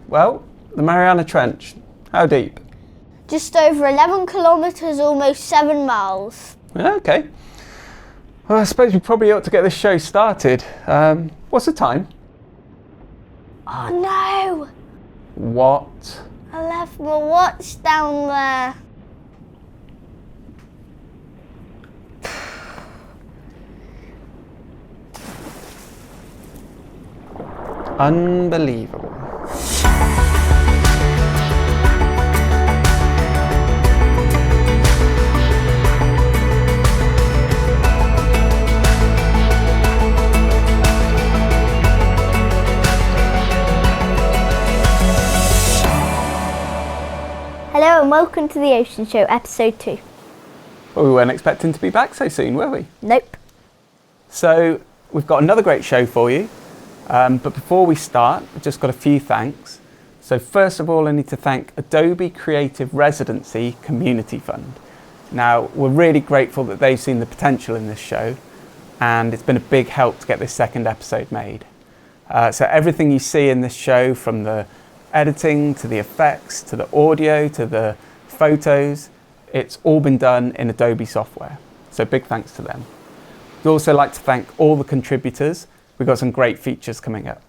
Well, the Mariana Trench, how deep? Just over 11 kilometres, almost 7 miles. Okay. Well, I suppose we probably ought to get this show started. What's the time? Oh no! What? I left my watch down there. Unbelievable. Hello and welcome to the Ocean Show, episode 2. Well, we weren't expecting to be back so soon, were we? Nope. So, we've got another great show for you. But before we start, I've just got a few thanks. So first of all, I need to thank Adobe Creative Residency Community Fund. Now, we're really grateful that they've seen the potential in this show, and it's been a big help to get this second episode made. So everything you see in this show, from the editing to the effects to the audio to the photos, it's all been done in Adobe software. So big thanks to them. We'd also like to thank all the contributors. We've got some great features coming up.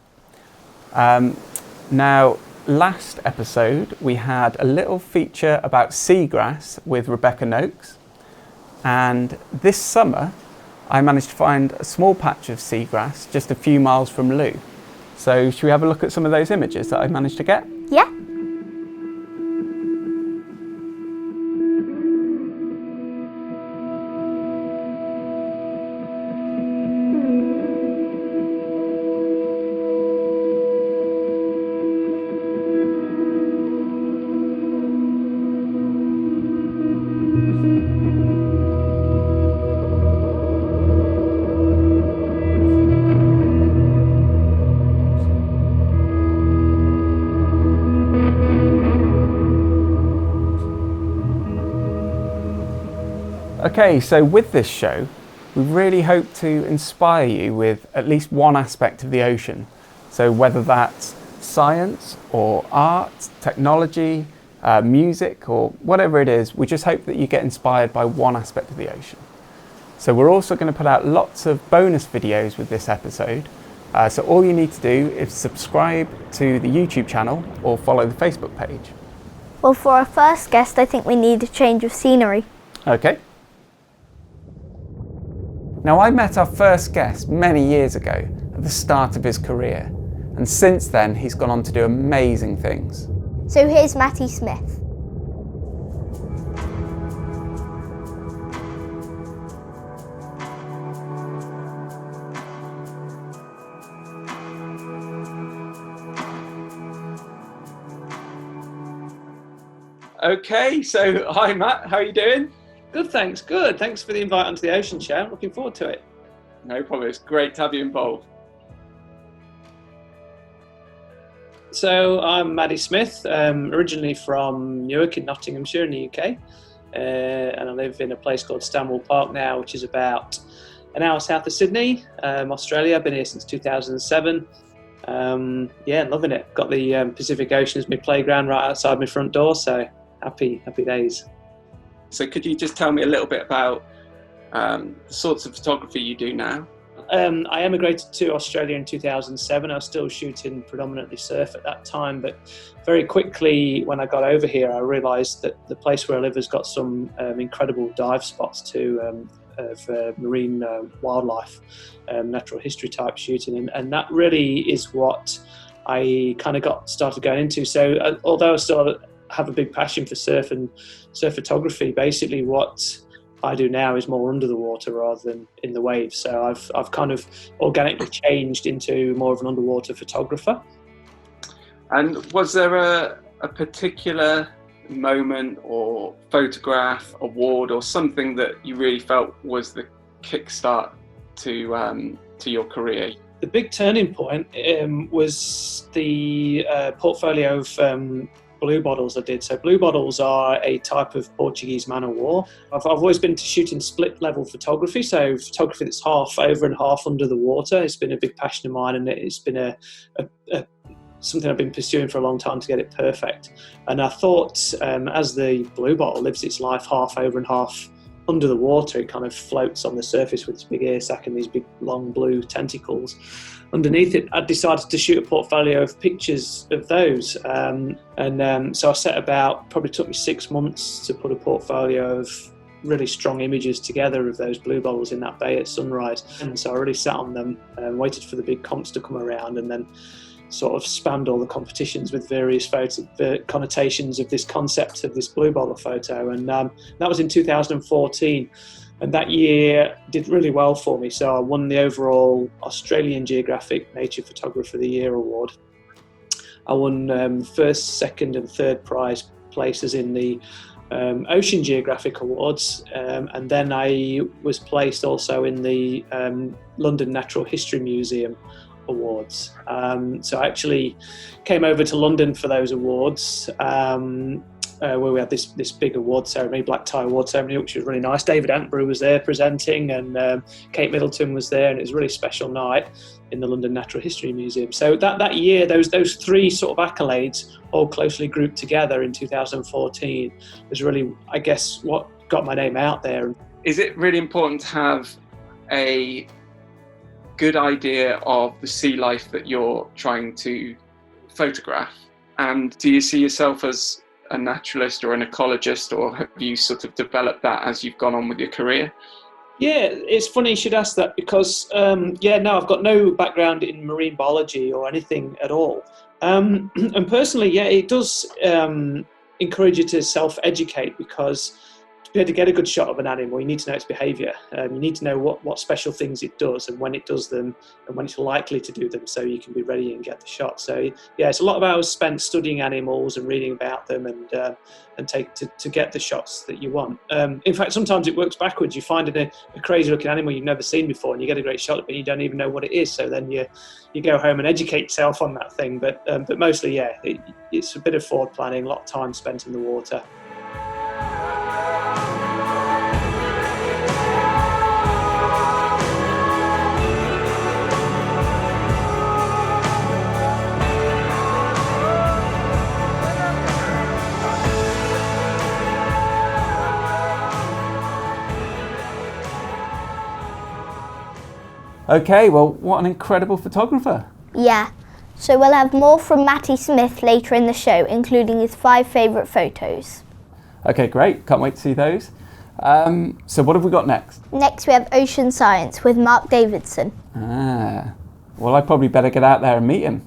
Now, last episode, we had a little feature about seagrass with Rebecca Noakes. And this summer, I managed to find a small patch of seagrass just a few miles from Lou. So should we have a look at some of those images that I managed to get? Yeah. Okay, so with this show, we really hope to inspire you with at least one aspect of the ocean. So whether that's science or art, technology, music, or whatever it is, we just hope that you get inspired by one aspect of the ocean. So we're also going to put out lots of bonus videos with this episode. So all you need to do is subscribe to the YouTube channel or follow the Facebook page. Well, for our first guest, I think we need a change of scenery. Okay. Now, I met our first guest many years ago at the start of his career, and since then he's gone on to do amazing things. So here's Matty Smith. Okay, so hi Matt, how are you doing? Good, thanks. Good. Thanks for the invite onto the Ocean Show. I'm looking forward to it. No problem, it's great to have you involved. So I'm Matty Smith, originally from Newark in Nottinghamshire in the UK, and I live in a place called Stanwell Park now, which is about an hour south of Sydney, Australia. I've been here since 2007. Loving it. Got the Pacific Ocean as my playground right outside my front door, so happy days. So could you just tell me a little bit about the sorts of photography you do now? I emigrated to Australia in 2007. I was still shooting predominantly surf at that time, but very quickly when I got over here, I realised that the place where I live has got some incredible dive spots too, of marine wildlife, natural history type shooting, and that really is what I kind of started going into. So although I still have a big passion for surf and surf photography, basically what I do now is more under the water rather than in the waves. So I've kind of organically changed into more of an underwater photographer. And was there a particular moment or photograph, award, or something that you really felt was the kickstart to your career? The big turning point was the portfolio of bluebottles I did. So bluebottles are a type of Portuguese man o' war. I've always been to shooting split level photography, so photography that's half over and half under the water. It's been a big passion of mine, and it's been a something I've been pursuing for a long time to get it perfect. And I thought, as the bluebottle lives its life half over and half under the water, it kind of floats on the surface with its big ear sac and these big long blue tentacles underneath it. I decided to shoot a portfolio of pictures of those, so I set about, probably took me 6 months to put a portfolio of really strong images together of those bluebottles in that bay at sunrise. And so I really sat on them and waited for the big comps to come around, and then sort of spanned all the competitions with various connotations of this concept of this bluebottle photo. And that was in 2014. And that year did really well for me. So I won the overall Australian Geographic Nature Photographer of the Year award. I won first, second and third prize places in the Ocean Geographic Awards. And then I was placed also in the London Natural History Museum Awards. So I actually came over to London for those awards, where we had this big award ceremony, black tie award ceremony, which was really nice. David Attenborough was there presenting, and Kate Middleton was there, and it was a really special night in the London Natural History Museum. So that year, those three sort of accolades all closely grouped together in 2014 was really, I guess, what got my name out there. Is it really important to have a good idea of the sea life that you're trying to photograph? And do you see yourself as a naturalist or an ecologist, or have you sort of developed that as you've gone on with your career? Yeah, it's funny you should ask that, because I've got no background in marine biology or anything at all. And personally, it does encourage you to self-educate, because to be able to get a good shot of an animal, you need to know its behaviour. You need to know what special things it does and when it does them and when it's likely to do them, so you can be ready and get the shot. So it's a lot of hours spent studying animals and reading about them and take to get the shots that you want. In fact, sometimes it works backwards. You find a crazy looking animal you've never seen before and you get a great shot, but you don't even know what it is. So then you go home and educate yourself on that thing. But mostly, it's a bit of forward planning, a lot of time spent in the water. Okay, well, what an incredible photographer. Yeah, so we'll have more from Matty Smith later in the show, including his 5 favourite photos. Okay, great. Can't wait to see those. So what have we got next? Next we have Ocean Science with Mark Davidson. Well, I probably better get out there and meet him.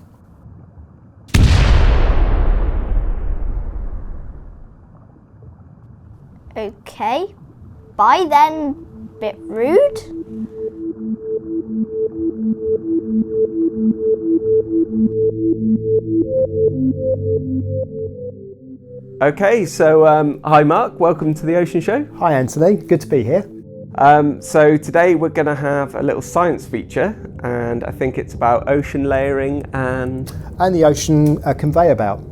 Okay, bye then. Bit rude. Okay, so hi Mark, welcome to the Ocean Show. Hi Anthony, good to be here. So today we're going to have a little science feature, and I think it's about ocean layering and the ocean conveyor belt.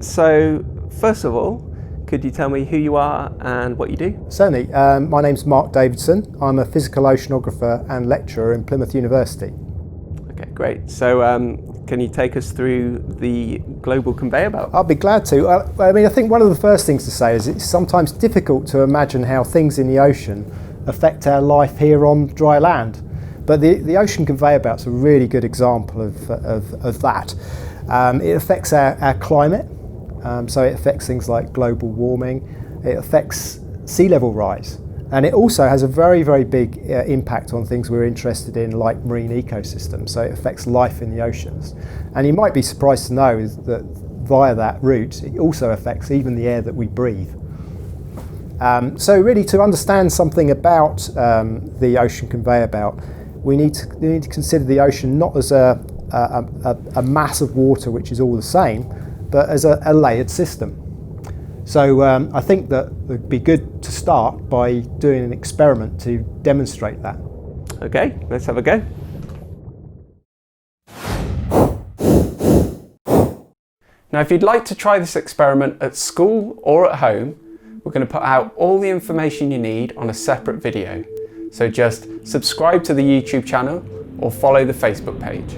So first of all, could you tell me who you are and what you do? Certainly. My name's Mark Davidson. I'm a physical oceanographer and lecturer in Plymouth University. Okay, great. So can you take us through the global conveyor belt? I'll be glad to. I think one of the first things to say is it's sometimes difficult to imagine how things in the ocean affect our life here on dry land. But the ocean conveyor belt's a really good example of that. It affects our climate. So it affects things like global warming, it affects sea level rise, and it also has a very, very big impact on things we're interested in, like marine ecosystems. So it affects life in the oceans. And you might be surprised to know that via that route, it also affects even the air that we breathe. So really, to understand something about the ocean conveyor belt, we need to consider the ocean not as a mass of water which is all the same, but as a layered system. So I think that it would be good to start by doing an experiment to demonstrate that. Okay, let's have a go. Now, if you'd like to try this experiment at school or at home, we're going to put out all the information you need on a separate video. So just subscribe to the YouTube channel or follow the Facebook page.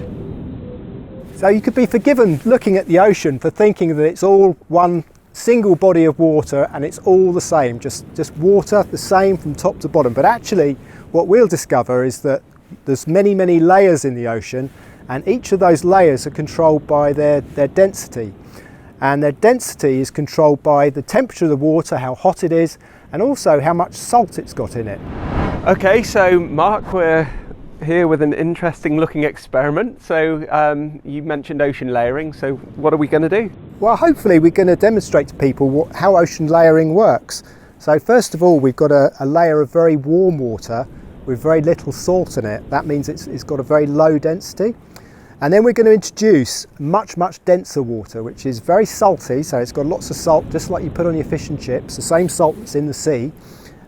So you could be forgiven looking at the ocean for thinking that it's all one single body of water and it's all the same, just water the same from top to bottom. But actually what we'll discover is that there's many layers in the ocean, and each of those layers are controlled by their density. And their density is controlled by the temperature of the water, how hot it is, and also how much salt it's got in it. Okay, so Mark, we're here with an interesting looking experiment. So you mentioned ocean layering, so what are we going to do? Well, hopefully we're going to demonstrate to people how ocean layering works. So first of all, we've got a layer of very warm water with very little salt in it. That means it's got a very low density. And then we're going to introduce much denser water, which is very salty, so it's got lots of salt, just like you put on your fish and chips, the same salt that's in the sea,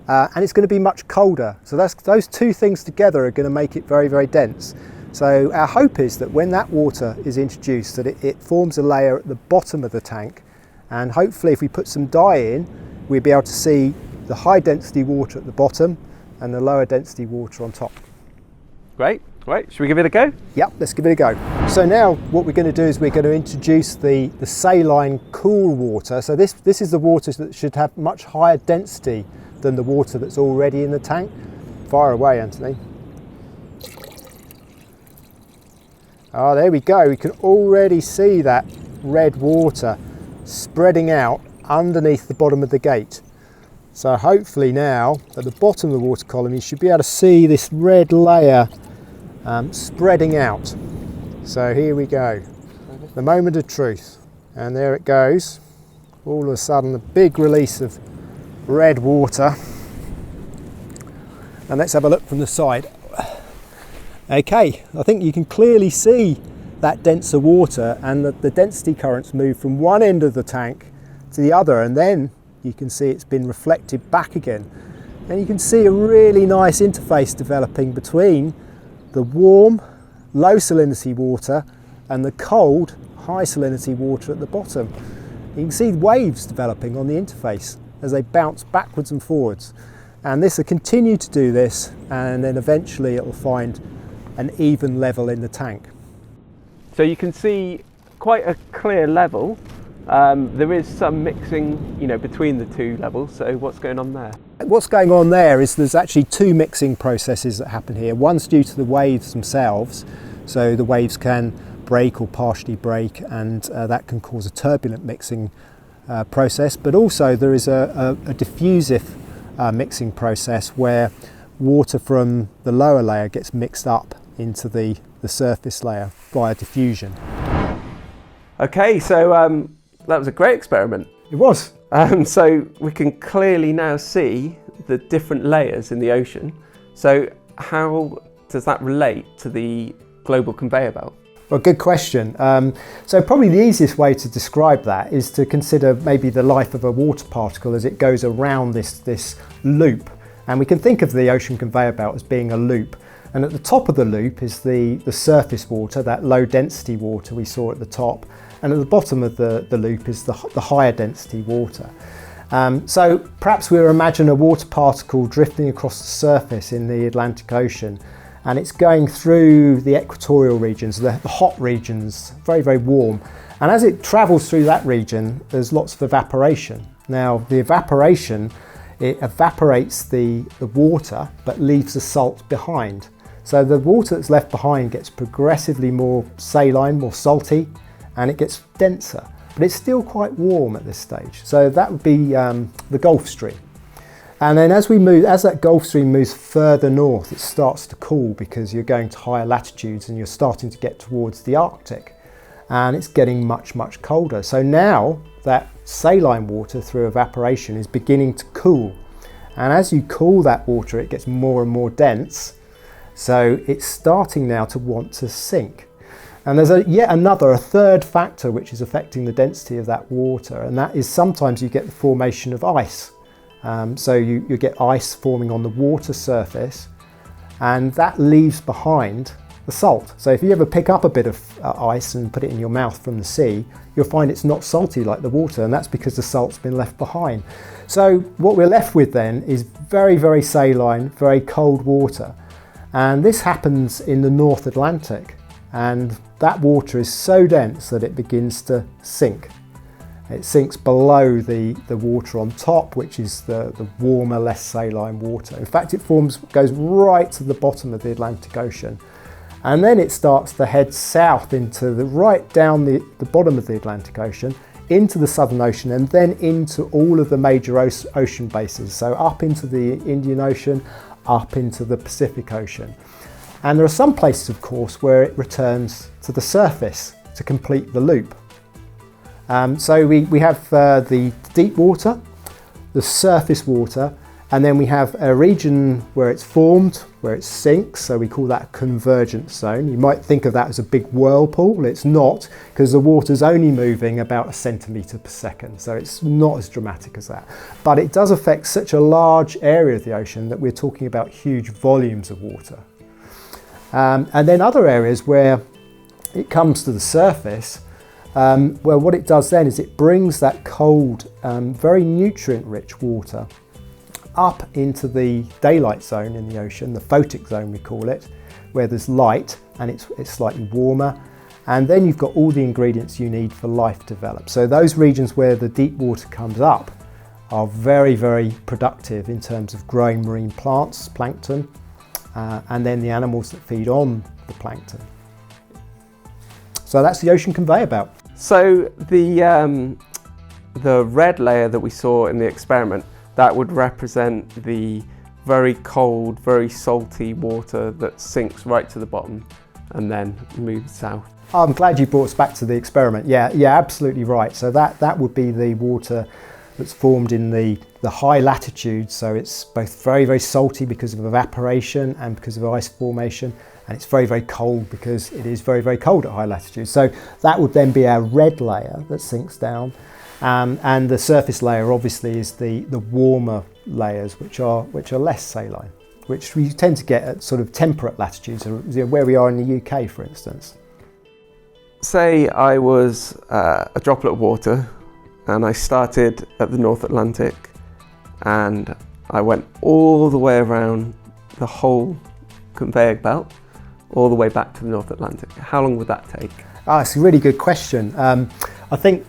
and it's going to be much colder. So those two things together are going to make it very dense. So our hope is that when that water is introduced, that it forms a layer at the bottom of the tank, and hopefully if we put some dye in, we'll be able to see the high density water at the bottom and the lower density water on top. Great. Right, should we give it a go? Yep, let's give it a go. So now what we're going to do is we're going to introduce the saline cool water. So this is the water that should have much higher density than the water that's already in the tank. Fire away, Anthony. Oh, there we go. We can already see that red water spreading out underneath the bottom of the gate. So hopefully now at the bottom of the water column you should be able to see this red layer spreading out. So here we go, the moment of truth, and there it goes. All of a sudden a big release of red water, and let's have a look from the side. Okay, I think you can clearly see that denser water, and the density currents move from one end of the tank to the other, and then you can see it's been reflected back again, and you can see a really nice interface developing between the warm, low salinity water and the cold, high salinity water at the bottom. You can see waves developing on the interface as they bounce backwards and forwards. And this will continue to do this, and then eventually it will find an even level in the tank. So you can see quite a clear level. There is some mixing, between the two levels. So what's going on there? What's going on there is there's actually two mixing processes that happen here. One's due to the waves themselves, so the waves can break or partially break, and that can cause a turbulent mixing process. But also there is a diffusive mixing process where water from the lower layer gets mixed up into the surface layer via diffusion. Okay, so that was a great experiment. It was. So we can clearly now see the different layers in the ocean. So how does that relate to the global conveyor belt? Well, good question. So probably the easiest way to describe that is to consider maybe the life of a water particle as it goes around this loop. And we can think of the ocean conveyor belt as being a loop. And at the top of the loop is the surface water, that low density water we saw at the top. And at the bottom of the loop is the higher density water. So perhaps we'll imagine a water particle drifting across the surface in the Atlantic Ocean, and it's going through the equatorial regions, the hot regions, very warm. And as it travels through that region, there's lots of evaporation. Now the evaporation, it evaporates the water but leaves the salt behind. So the water that's left behind gets progressively more saline, more salty, and it gets denser, but it's still quite warm at this stage. So that would be the Gulf Stream. And then as that Gulf Stream moves further north, it starts to cool because you're going to higher latitudes and you're starting to get towards the Arctic, and it's getting much colder. So now that saline water through evaporation is beginning to cool. And as you cool that water, it gets more and more dense. So it's starting now to want to sink. And there's a third factor which is affecting the density of that water, and that is sometimes you get the formation of ice. So you get ice forming on the water surface, and that leaves behind the salt. So if you ever pick up a bit of ice and put it in your mouth from the sea, you'll find it's not salty like the water, and that's because the salt's been left behind. So what we're left with then is very, very saline, very cold water. And this happens in the North Atlantic, and that water is so dense that it begins to sink. It sinks below the water on top, which is the warmer, less saline water. In fact, it goes right to the bottom of the Atlantic Ocean. And then it starts to head south right down the bottom of the Atlantic Ocean, into the Southern Ocean, and then into all of the major ocean bases. So up into the Indian Ocean, up into the Pacific Ocean. And there are some places, of course, where it returns to the surface to complete the loop. So we have the deep water, the surface water, and then we have a region where it's formed, where it sinks, so we call that a convergence zone. You might think of that as a big whirlpool. It's not, because the water's only moving about a centimetre per second, so it's not as dramatic as that. But it does affect such a large area of the ocean that we're talking about huge volumes of water. And then other areas where it comes to the surface, well, what it does then is it brings that cold, very nutrient-rich water up into the daylight zone in the ocean, the photic zone we call it, where there's light and it's slightly warmer. And then you've got all the ingredients you need for life to develop. So those regions where the deep water comes up are very, very productive in terms of growing marine plants, plankton, and then the animals that feed on the plankton. So that's the ocean conveyor belt. So the red layer that we saw in the experiment, that would represent the very cold, very salty water that sinks right to the bottom and then moves south. I'm glad you brought us back to the experiment. Yeah, absolutely right. So that would be the water that's formed in the high latitudes. So it's both very, very salty because of evaporation and because of ice formation, and it's very, very cold because it is very, very cold at high latitudes. So that would then be our red layer that sinks down. And the surface layer obviously is the warmer layers, which are less saline, which we tend to get at sort of temperate latitudes, where we are in the UK, for instance. Say I was a droplet of water and I started at the North Atlantic and I went all the way around the whole conveyor belt, all the way back to the North Atlantic. How long would that take? It's a really good question. I think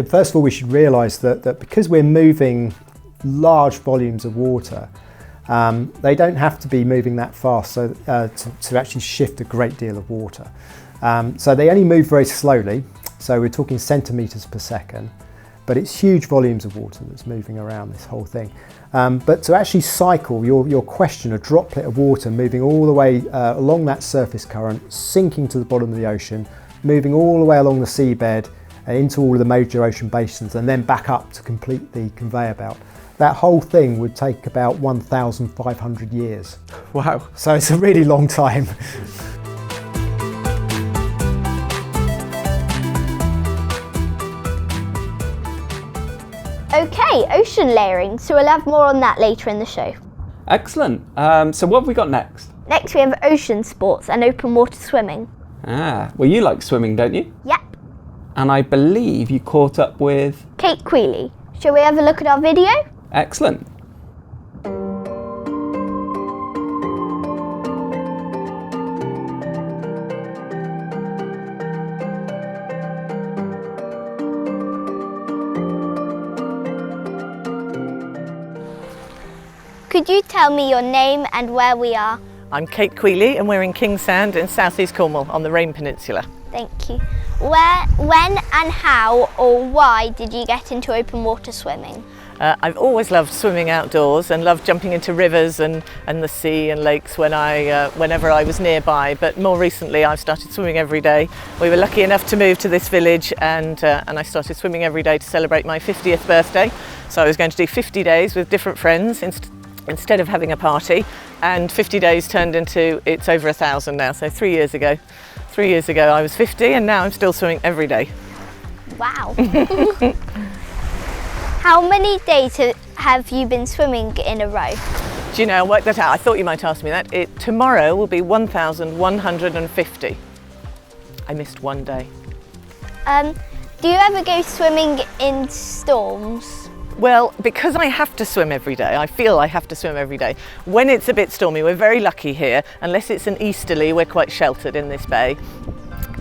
first of all we should realise that because we're moving large volumes of water, they don't have to be moving that fast to actually shift a great deal of water. So they only move very slowly, so we're talking centimetres per second, but it's huge volumes of water that's moving around this whole thing. But to actually cycle your question, a droplet of water moving all the way along that surface current, sinking to the bottom of the ocean, moving all the way along the seabed into all of the major ocean basins, and then back up to complete the conveyor belt. That whole thing would take about 1,500 years. Wow. So it's a really long time. Okay, ocean layering, so we'll have more on that later in the show. Excellent. So what have we got next? Next we have ocean sports and open water swimming. Well, you like swimming, don't you? Yep. And I believe you caught up with Kate Queally. Shall we have a look at our video? Excellent. Could you tell me your name and where we are? I'm Kate Queally and we're in Kingsand in South East Cornwall on the Rain Peninsula. Thank you. Where, when and how or why did you get into open water swimming? I've always loved swimming outdoors and loved jumping into rivers and the sea and lakes whenever I was nearby, but more recently I've started swimming every day. We were lucky enough to move to this village and I started swimming every day to celebrate my 50th birthday. So I was going to do 50 days with different friends instead of having a party, and 50 days turned into it's over 1,000 now. So 3 years ago I was 50 and now I'm still swimming every day. Wow. How many days have you been swimming in a row? Do you know, I worked that out. I thought you might ask me that. Tomorrow will be 1,150. I missed one day. Do you ever go swimming in storms? Well, because I have to swim every day, I feel I have to swim every day. When it's a bit stormy, we're very lucky here. Unless it's an easterly, we're quite sheltered in this bay.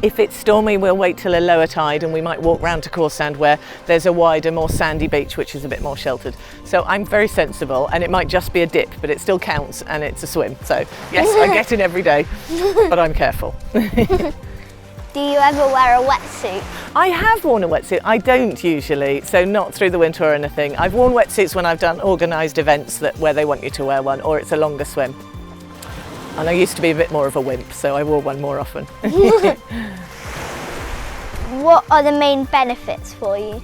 If it's stormy, we'll wait till a lower tide and we might walk round to Corsand where there's a wider, more sandy beach, which is a bit more sheltered. So I'm very sensible, and it might just be a dip, but it still counts and it's a swim. So yes, I get in every day, but I'm careful. Do you ever wear a wetsuit? I have worn a wetsuit. I don't usually, so not through the winter or anything. I've worn wetsuits when I've done organised events where they want you to wear one, or it's a longer swim. And I used to be a bit more of a wimp, so I wore one more often. What are the main benefits for you?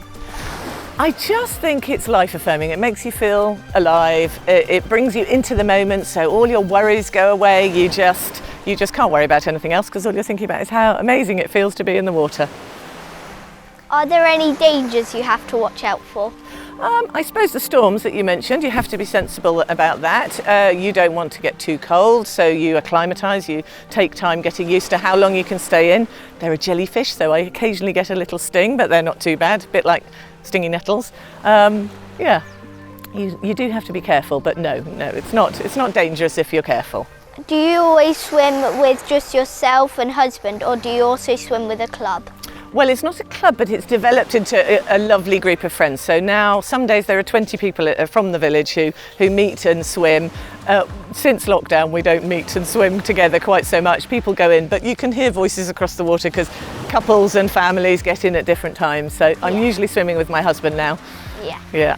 I just think it's life affirming. It makes you feel alive. It brings you into the moment, so all your worries go away. You just can't worry about anything else because all you're thinking about is how amazing it feels to be in the water. Are there any dangers you have to watch out for? I suppose the storms that you mentioned, you have to be sensible about that. You don't want to get too cold, so you acclimatise, you take time getting used to how long you can stay in. They're a jellyfish, so I occasionally get a little sting, but they're not too bad, a bit like stingy nettles. Yeah, you do have to be careful, but no, it's not dangerous if you're careful. Do you always swim with just yourself and husband, or do you also swim with a club? Well, it's not a club, but it's developed into a lovely group of friends. So now, some days there are 20 people from the village who meet and swim. Since lockdown, we don't meet and swim together quite so much. People go in, but you can hear voices across the water because couples and families get in at different times. So I'm usually swimming with my husband now. Yeah.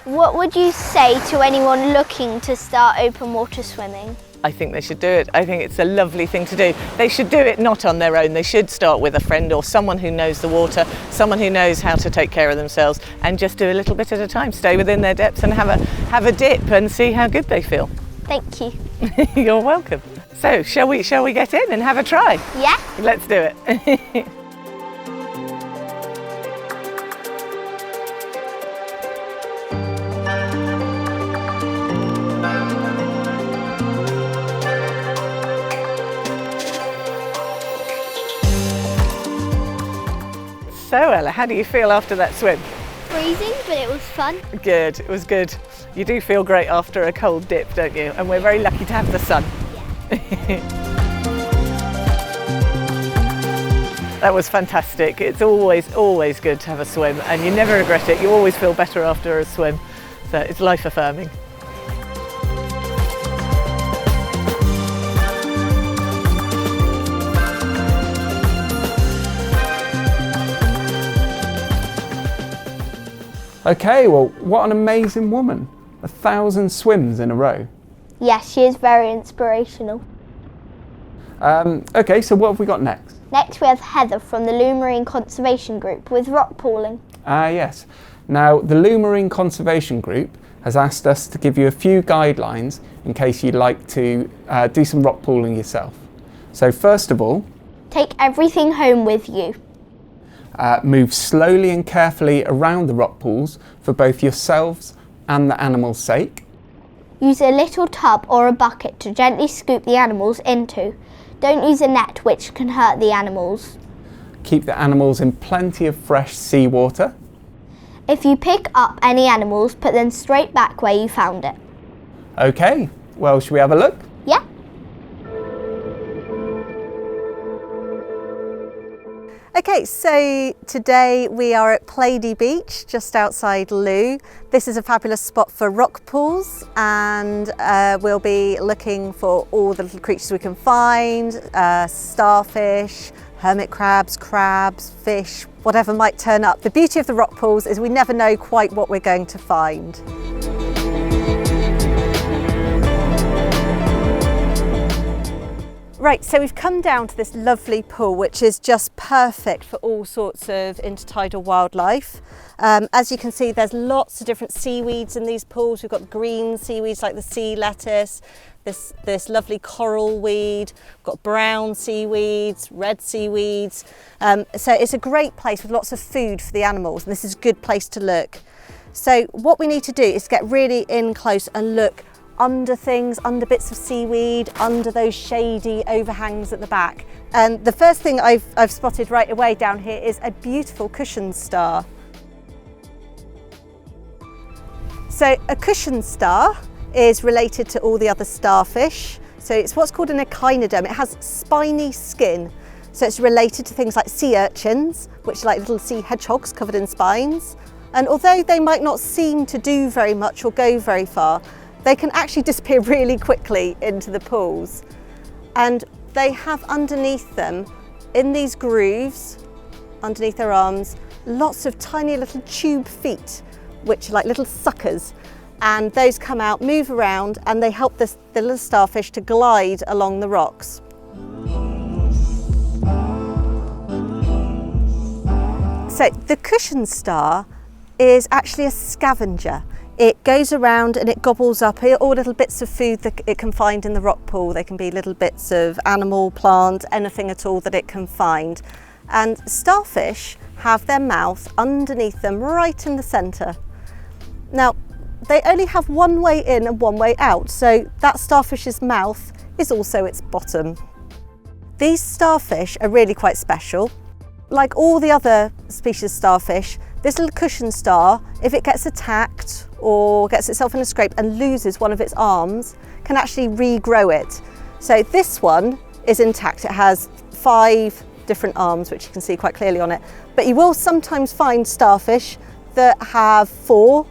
What would you say to anyone looking to start open water swimming? I think they should do it. I think it's a lovely thing to do. They should do it not on their own. They should start with a friend or someone who knows the water, someone who knows how to take care of themselves, and just do a little bit at a time. Stay within their depths and have a dip and see how good they feel. Thank you. You're welcome. So, shall we get in and have a try? Yeah. Let's do it. So Ella, how do you feel after that swim? Freezing, but it was fun. Good, it was good. You do feel great after a cold dip, don't you? And we're very lucky to have the sun. Yeah. That was fantastic. It's always good to have a swim, and you never regret it. You always feel better after a swim. So it's life affirming. Okay, well, what an amazing woman. 1,000 swims in a row. Yes, she is very inspirational. Okay, so what have we got next? Next we have Heather from the Lou Marine Conservation Group with rock pooling. Yes. Now, the Lou Marine Conservation Group has asked us to give you a few guidelines in case you'd like to do some rock pooling yourself. So first of all, take everything home with you. Move slowly and carefully around the rock pools for both yourselves and the animals' sake. Use a little tub or a bucket to gently scoop the animals into. Don't use a net, which can hurt the animals. Keep the animals in plenty of fresh seawater. If you pick up any animals, put them straight back where you found it. Okay, well, should we have a look? Yeah. Okay, so today we are at Plaidy Beach, just outside Lou. This is a fabulous spot for rock pools, and we'll be looking for all the little creatures we can find, starfish, hermit crabs, fish, whatever might turn up. The beauty of the rock pools is we never know quite what we're going to find. Right, so we've come down to this lovely pool, which is just perfect for all sorts of intertidal wildlife. As you can see, there's lots of different seaweeds in these pools. We've got green seaweeds like the sea lettuce, this lovely coral weed, we've got brown seaweeds, red seaweeds. So it's a great place with lots of food for the animals, and this is a good place to look. So what we need to do is get really in close and look under things, under bits of seaweed, under those shady overhangs at the back. And the first thing I've spotted right away down here is a beautiful cushion star. So a cushion star is related to all the other starfish. So it's what's called an echinoderm. It has spiny skin. So it's related to things like sea urchins, which are like little sea hedgehogs covered in spines. And although they might not seem to do very much or go very far, they can actually disappear really quickly into the pools. And they have underneath them, in these grooves, underneath their arms, lots of tiny little tube feet, which are like little suckers. And those come out, move around, and they help the little starfish to glide along the rocks. So the cushion star is actually a scavenger. It goes around and it gobbles up all little bits of food that it can find in the rock pool. They can be little bits of animal, plant, anything at all that it can find. And starfish have their mouth underneath them, right in the centre. Now, they only have one way in and one way out, so that starfish's mouth is also its bottom. These starfish are really quite special. Like all the other species of starfish, this little cushion star, if it gets attacked or gets itself in a scrape and loses one of its arms, can actually regrow it. So this one is intact. It has 5 different arms, which you can see quite clearly on it. But you will sometimes find starfish that have 4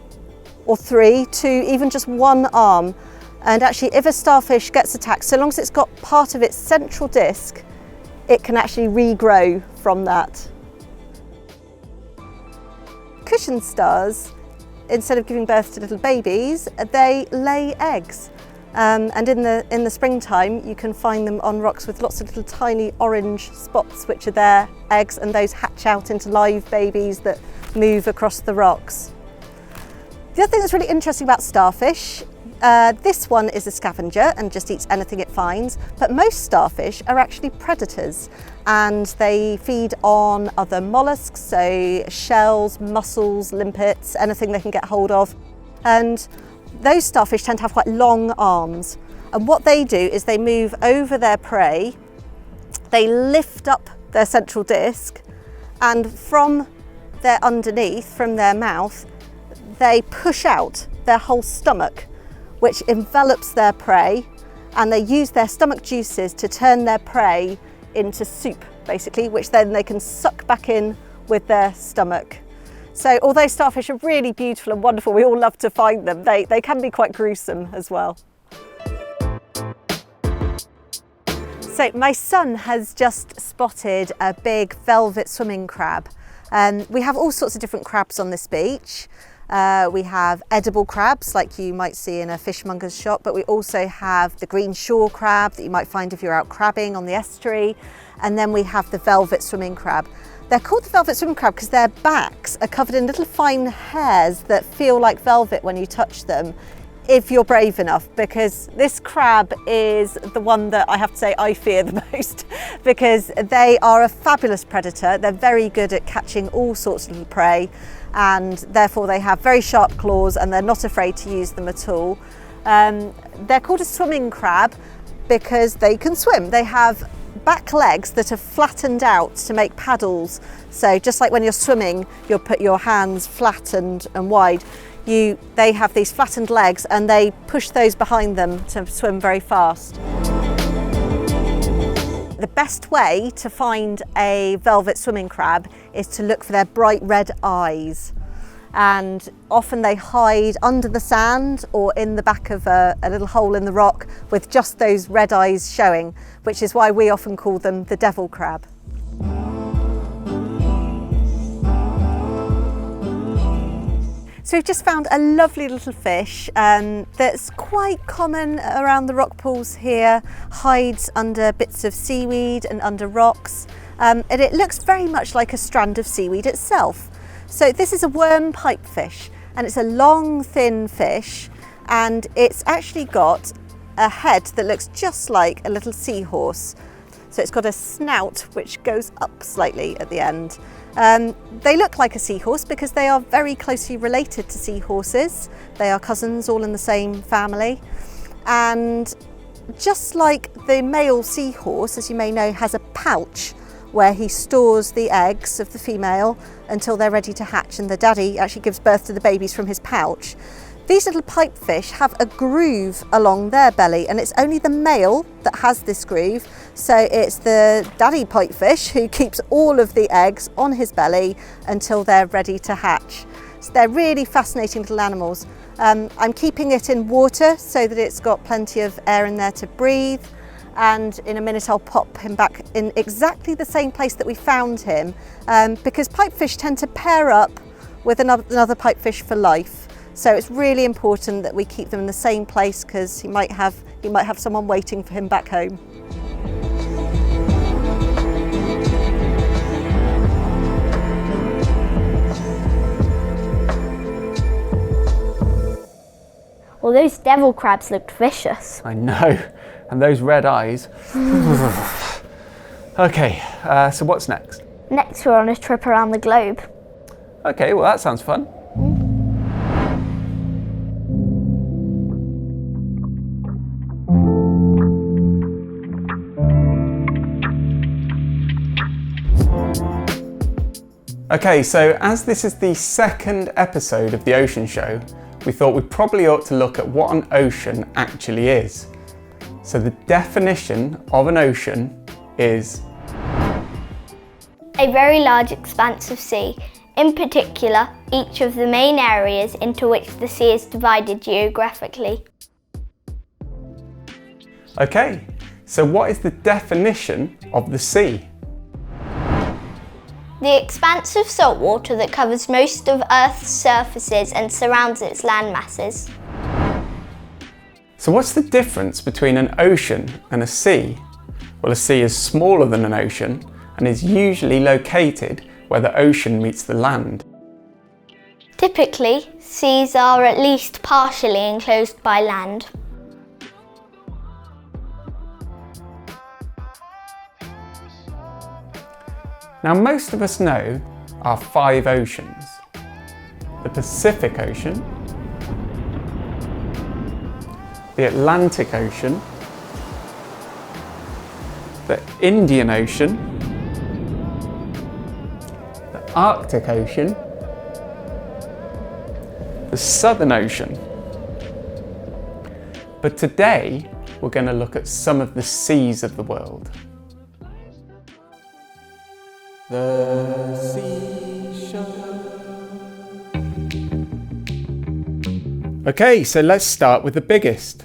or 3 to even just 1 arm. And actually, if a starfish gets attacked, so long as it's got part of its central disc, it can actually regrow from that. Cushion stars, instead of giving birth to little babies, they lay eggs. And in the springtime, you can find them on rocks with lots of little tiny orange spots, which are their eggs, and those hatch out into live babies that move across the rocks. The other thing that's really interesting about starfish, this one is a scavenger and just eats anything it finds, but most starfish are actually predators, and they feed on other mollusks, so shells, mussels, limpets, anything they can get hold of. And those starfish tend to have quite long arms, and what they do is they move over their prey, they lift up their central disc, and from their underneath, from their mouth, they push out their whole stomach, which envelops their prey, and they use their stomach juices to turn their prey into soup, basically, which then they can suck back in with their stomach. So although starfish are really beautiful and wonderful, we all love to find them, they can be quite gruesome as well. So my son has just spotted a big velvet swimming crab. We have all sorts of different crabs on this beach. We have edible crabs like you might see in a fishmonger's shop, but we also have the green shore crab that you might find if you're out crabbing on the estuary, and then we have the velvet swimming crab. They're called the velvet swimming crab because their backs are covered in little fine hairs that feel like velvet when you touch them, if you're brave enough, because this crab is the one that I have to say I fear the most because they are a fabulous predator. They're very good at catching all sorts of little prey, and therefore they have very sharp claws and they're not afraid to use them at all. They're called a swimming crab because they can swim. They have back legs that are flattened out to make paddles. So just like when you're swimming, you'll put your hands flat and wide. They have these flattened legs and they push those behind them to swim very fast. The best way to find a velvet swimming crab is to look for their bright red eyes. And often they hide under the sand or in the back of a little hole in the rock with just those red eyes showing, which is why we often call them the devil crab. So we've just found a lovely little fish that's quite common around the rock pools here, hides under bits of seaweed and under rocks, and it looks very much like a strand of seaweed itself. So this is a worm pipefish, and it's a long, thin fish, and it's actually got a head that looks just like a little seahorse. So it's got a snout which goes up slightly at the end. They look like a seahorse because they are very closely related to seahorses. They are cousins, all in the same family. And just like the male seahorse, as you may know, has a pouch where he stores the eggs of the female until they're ready to hatch, and the daddy actually gives birth to the babies from his pouch. These little pipefish have a groove along their belly, and it's only the male that has this groove. So it's the daddy pipefish who keeps all of the eggs on his belly until they're ready to hatch. So they're really fascinating little animals. I'm keeping it in water so that it's got plenty of air in there to breathe. And in a minute I'll pop him back in exactly the same place that we found him, because pipefish tend to pair up with another pipefish for life. So it's really important that we keep them in the same place, because he might have someone waiting for him back home. Well, those devil crabs looked vicious. I know, and those red eyes. Okay, so what's next? Next, we're on a trip around the globe. Okay, well that sounds fun. Okay, so as this is the second episode of the Ocean Show, we thought we probably ought to look at what an ocean actually is. So the definition of an ocean is A very large expanse of sea, in particular, each of the main areas into which the sea is divided geographically. Okay, so what is the definition of the sea? The expanse of salt water that covers most of Earth's surfaces and surrounds its land masses. So what's the difference between an ocean and a sea? Well, a sea is smaller than an ocean and is usually located where the ocean meets the land. Typically, seas are at least partially enclosed by land. Now, most of us know our 5 oceans: the Pacific Ocean, the Atlantic Ocean, the Indian Ocean, the Arctic Ocean, the Southern Ocean. But today, we're going to look at some of the seas of the world. The seashore. Okay, so let's start with the biggest.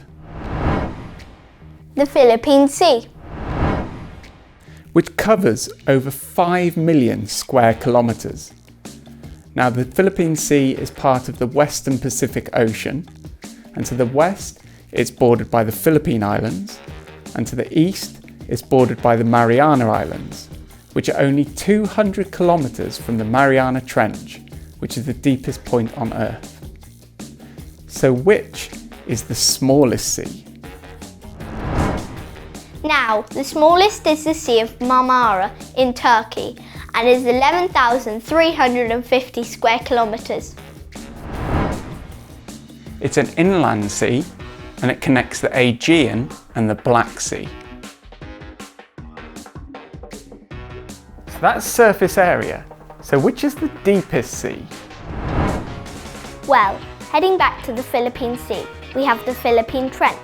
The Philippine Sea. Which covers over 5 million square kilometres. Now, the Philippine Sea is part of the Western Pacific Ocean, and to the west it's bordered by the Philippine Islands, and to the east it's bordered by the Mariana Islands, which are only 200 kilometres from the Mariana Trench, which is the deepest point on Earth. So which is the smallest sea? Now, the smallest is the Sea of Marmara in Turkey and is 11,350 square kilometres. It's an inland sea and it connects the Aegean and the Black Sea. So that's surface area. So which is the deepest sea? Well, heading back to the Philippine Sea, we have the Philippine Trench,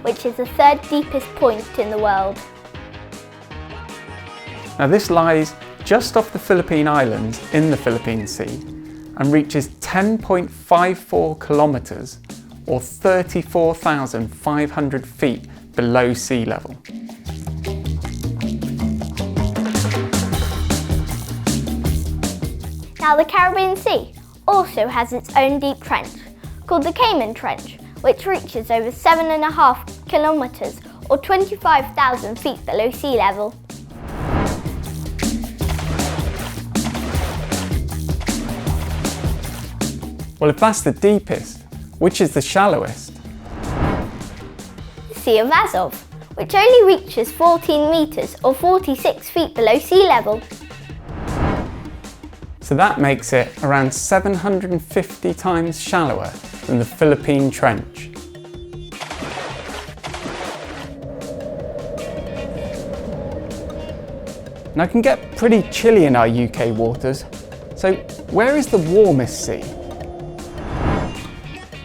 which is the 3rd deepest point in the world. Now this lies just off the Philippine Islands in the Philippine Sea and reaches 10.54 kilometres or 34,500 feet below sea level. Now the Caribbean Sea also has its own deep trench, called the Cayman Trench, which reaches over 7.5 kilometres or 25,000 feet below sea level. Well, if that's the deepest, which is the shallowest? The Sea of Azov, which only reaches 14 metres or 46 feet below sea level. So that makes it around 750 times shallower than the Philippine Trench. Now it can get pretty chilly in our UK waters, so where is the warmest sea?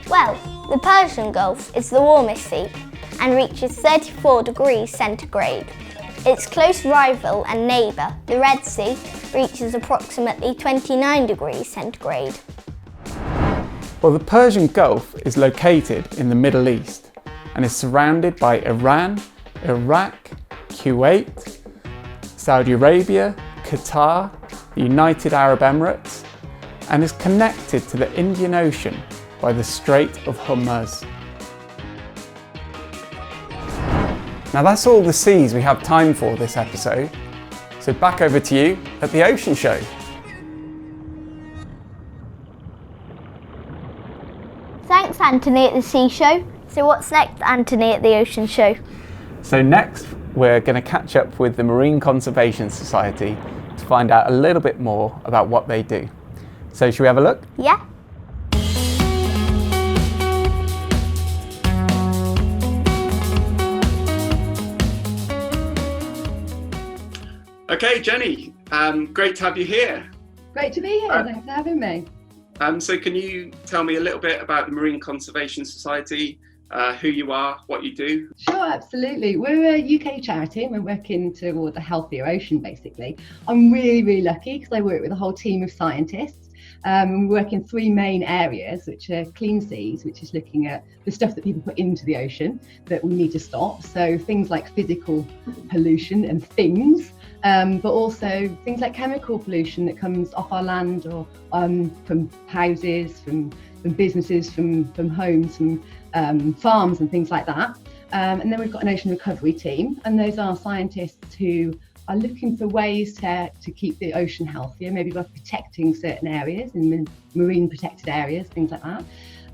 Well, the Persian Gulf is the warmest sea and reaches 34 degrees centigrade. Its close rival and neighbour, the Red Sea, reaches approximately 29 degrees centigrade. Well, the Persian Gulf is located in the Middle East and is surrounded by Iran, Iraq, Kuwait, Saudi Arabia, Qatar, the United Arab Emirates, and is connected to the Indian Ocean by the Strait of Hormuz. Now that's all the seas we have time for this episode, so back over to you at the Ocean Show. Thanks, Antony at the Sea Show. So what's next, Antony at the Ocean Show? So next we're going to catch up with the Marine Conservation Society to find out a little bit more about what they do. So should we have a look? Yeah. Okay, Jenny, great to have you here. Great to be here, thanks for having me. So can you tell me a little bit about the Marine Conservation Society, who you are, what you do? Sure, absolutely. We're a UK charity and we're working towards a healthier ocean, basically. I'm really, really lucky because I work with a whole team of scientists. We work in three main areas, which are clean seas, which is looking at the stuff that people put into the ocean that we need to stop. So things like physical pollution and things, but also things like chemical pollution that comes off our land or from houses, from businesses, from homes, from farms and things like that. And then we've got an ocean recovery team, and those are scientists who are looking for ways to keep the ocean healthier, maybe by protecting certain areas, in marine protected areas, things like that.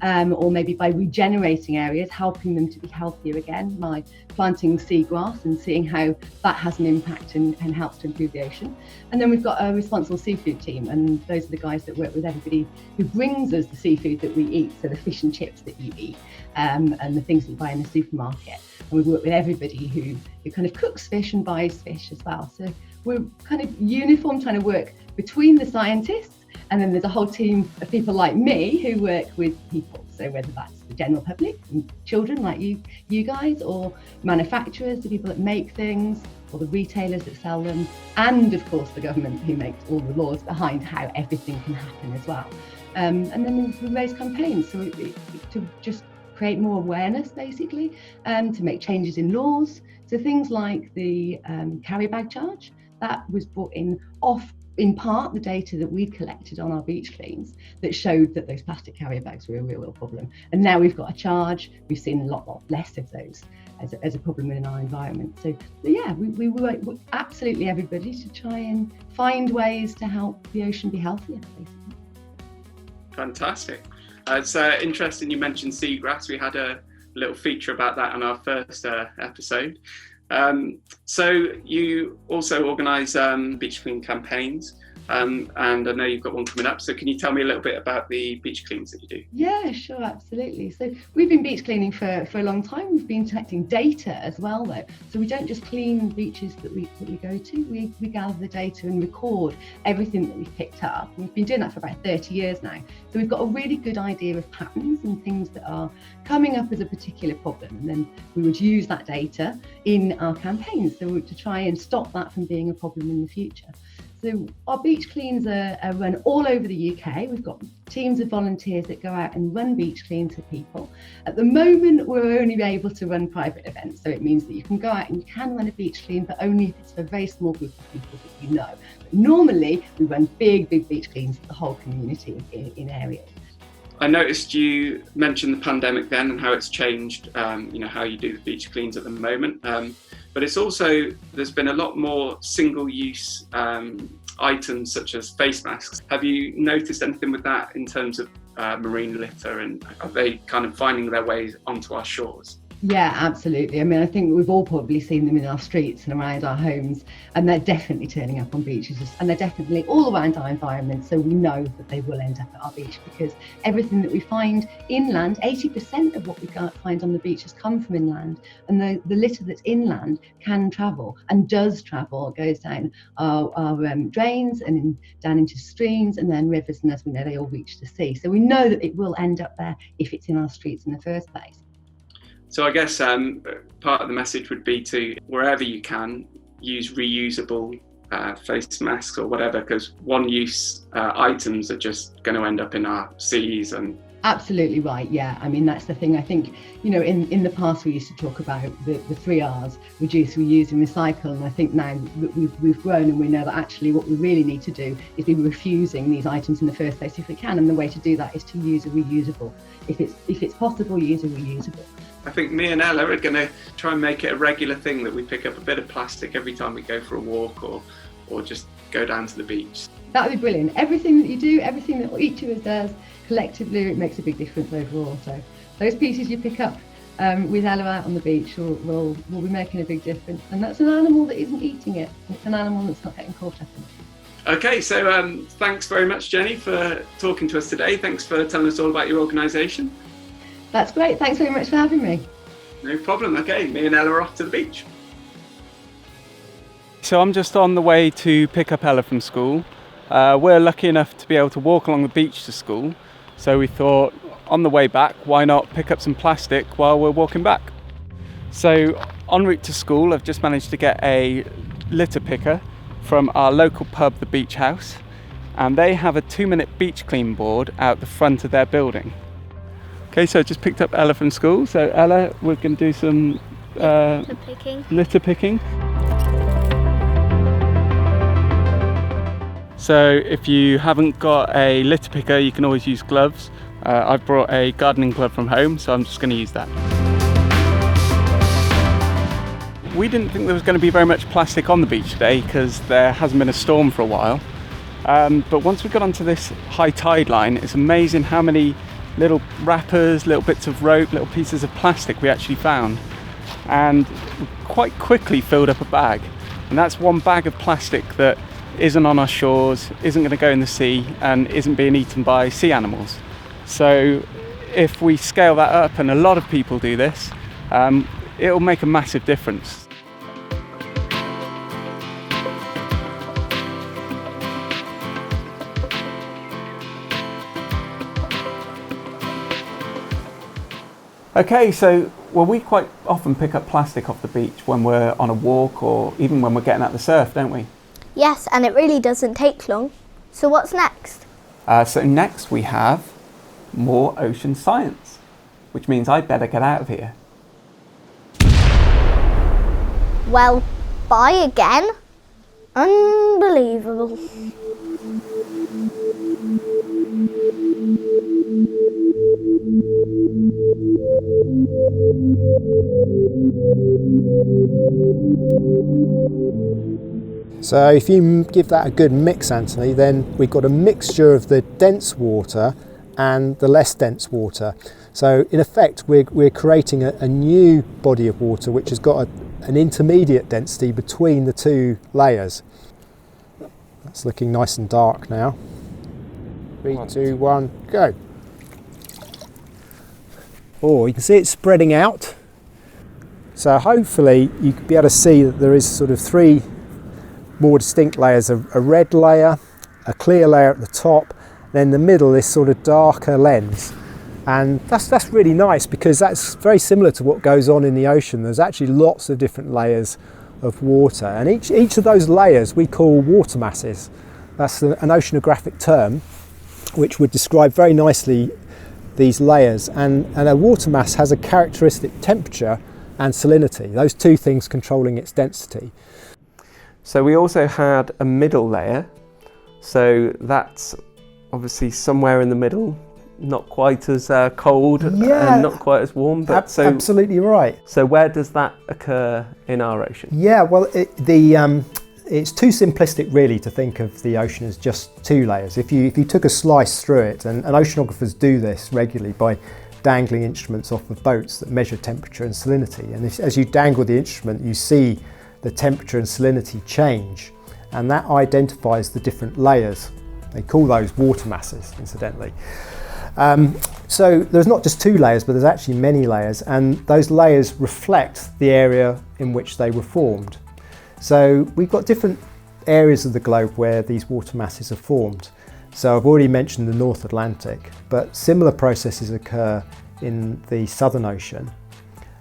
Or maybe by regenerating areas, helping them to be healthier again by planting seagrass and seeing how that has an impact and helps to improve the ocean. And then we've got a responsible seafood team, and those are the guys that work with everybody who brings us the seafood that we eat, so the fish and chips that you eat, and the things that you buy in the supermarket. And we work with everybody who kind of cooks fish and buys fish as well. So we're kind of uniform, trying to work between the scientists, and then there's a whole team of people like me who work with people. So whether that's the general public, children like you guys, or manufacturers, the people that make things, or the retailers that sell them, and of course the government who makes all the laws behind how everything can happen as well. And then we raise campaigns to just create more awareness, basically, to make changes in laws. So things like the carry bag charge, that was brought in part the data that we collected on our beach cleans that showed that those plastic carrier bags were a real problem. And now we've got a charge. We've seen a lot less of those as a problem in our environment. So yeah, we work with absolutely everybody to try and find ways to help the ocean be healthier, basically. Fantastic. It's interesting you mentioned seagrass. We had a little feature about that on our first episode. So you also organise beach clean campaigns, and I know you've got one coming up. So can you tell me a little bit about the beach cleans that you do? Yeah, sure, absolutely. So we've been beach cleaning for a long time. We've been collecting data as well, though. So we don't just clean beaches that we go to. We gather the data and record everything that we've picked up. We've been doing that for about 30 years now. So we've got a really good idea of patterns and things that are coming up as a particular problem. And then we would use that data in our campaigns to try and stop that from being a problem in the future. So our beach cleans are run all over the UK. We've got teams of volunteers that go out and run beach cleans for people. At the moment, we're only able to run private events. So it means that you can go out and you can run a beach clean, but only if it's for a very small group of people that you know. But normally, we run big beach cleans for the whole community in areas. I noticed you mentioned the pandemic then and how it's changed, how you do the beach cleans at the moment. But it's also, there's been a lot more single-use items such as face masks. Have you noticed anything with that in terms of marine litter, and are they kind of finding their way onto our shores? Yeah, absolutely. I mean, I think we've all probably seen them in our streets and around our homes, and they're definitely turning up on beaches, and they're definitely all around our environment. So we know that they will end up at our beach, because everything that we find inland, 80% of what we find on the beach has come from inland, and the litter that's inland can travel and does travel. It goes down our drains and down into streams and then rivers, and as we know, they all reach the sea. So we know that it will end up there if it's in our streets in the first place. So I guess part of the message would be to, wherever you can, use reusable face masks or whatever, because one-use items are just going to end up in our seas. And absolutely right, yeah. I mean, that's the thing. I think, you know, in the past we used to talk about the 3 R's, reduce, reuse and recycle, and I think now that we've grown and we know that actually what we really need to do is be refusing these items in the first place if we can, and the way to do that is to use a reusable. If it's possible, use a reusable. I think me and Ella are going to try and make it a regular thing that we pick up a bit of plastic every time we go for a walk or just go down to the beach. That would be brilliant. Everything that you do, everything that each of us does, collectively, it makes a big difference overall. So those pieces you pick up with Ella out on the beach will be making a big difference. And that's an animal that isn't eating it. It's an animal that's not getting caught up in it. Okay, so thanks very much, Jenny, for talking to us today. Thanks for telling us all about your organisation. That's great. Thanks very much for having me. No problem. Okay, me and Ella are off to the beach. So I'm just on the way to pick up Ella from school. We're lucky enough to be able to walk along the beach to school. So we thought, on the way back, why not pick up some plastic while we're walking back? So en route to school, I've just managed to get a litter picker from our local pub, the Beach House. And they have a 2-minute beach clean board out the front of their building. Okay, so I just picked up Ella from school. So Ella, we're going to do some litter picking. So if you haven't got a litter picker, you can always use gloves. I've brought a gardening glove from home, so I'm just going to use that. We didn't think there was going to be very much plastic on the beach today because there hasn't been a storm for a while. But once we got onto this high tide line, it's amazing how many little wrappers, little bits of rope, little pieces of plastic we actually found. And we quite quickly filled up a bag. And that's one bag of plastic that isn't on our shores, isn't going to go in the sea, and isn't being eaten by sea animals. So if we scale that up, and a lot of people do this, it'll make a massive difference. Okay, so we quite often pick up plastic off the beach when we're on a walk or even when we're getting out the surf, don't we? Yes, and it really doesn't take long. So what's next? So next we have more ocean science, which means I better get out of here. Well, bye again. Unbelievable. So if you give that a good mix, Anthony, then we've got a mixture of the dense water and the less dense water. So in effect, we're creating a new body of water which has got an intermediate density between the 2 layers. That's looking nice and dark now. 3, 2, 1, go. Oh, you can see it spreading out. So hopefully you can be able to see that there is sort of 3 more distinct layers, a red layer, a clear layer at the top, then the middle, this sort of darker lens. And that's really nice because that's very similar to what goes on in the ocean. There's actually lots of different layers of water, and each of those layers we call water masses. That's an oceanographic term which would describe very nicely these layers, and a water mass has a characteristic temperature and salinity, those 2 things controlling its density. So we also had a middle layer, so that's obviously somewhere in the middle, not quite as cold and not quite as warm. But absolutely right. So where does that occur in our ocean? Yeah, well, it's too simplistic really to think of the ocean as just 2 layers. If you took a slice through it, and oceanographers do this regularly by dangling instruments off of boats that measure temperature and salinity. And as you dangle the instrument, you see the temperature and salinity change, and that identifies the different layers. They call those water masses, incidentally. So there's not just 2 layers, but there's actually many layers, and those layers reflect the area in which they were formed. So we've got different areas of the globe where these water masses are formed. So I've already mentioned the North Atlantic, but similar processes occur in the Southern Ocean.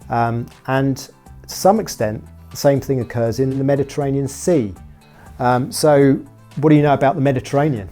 And to some extent, the same thing occurs in the Mediterranean Sea. So what do you know about the Mediterranean?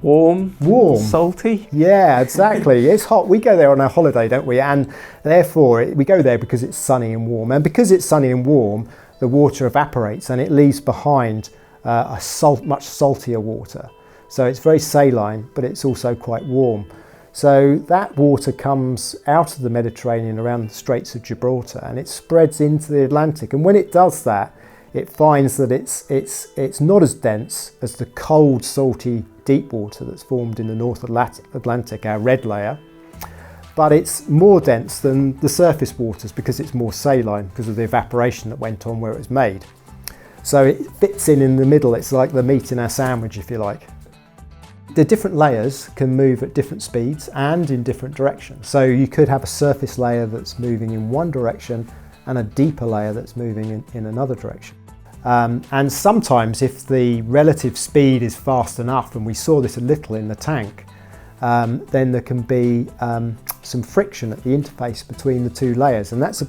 Warm, salty. Yeah, exactly. It's hot. We go there on our holiday, don't we? And therefore, we go there because it's sunny and warm. And because it's sunny and warm, the water evaporates and it leaves behind much saltier water. So it's very saline, but it's also quite warm. So that water comes out of the Mediterranean around the Straits of Gibraltar and it spreads into the Atlantic. And when it does that, it finds that it's not as dense as the cold, salty, deep water that's formed in the North Atlantic, our red layer, but it's more dense than the surface waters because it's more saline because of the evaporation that went on where it was made. So it fits in the middle. It's like the meat in our sandwich, if you like. The different layers can move at different speeds and in different directions. So you could have a surface layer that's moving in one direction and a deeper layer that's moving in another direction. And sometimes if the relative speed is fast enough, and we saw this a little in the tank, then there can be some friction at the interface between the 2 layers, and that's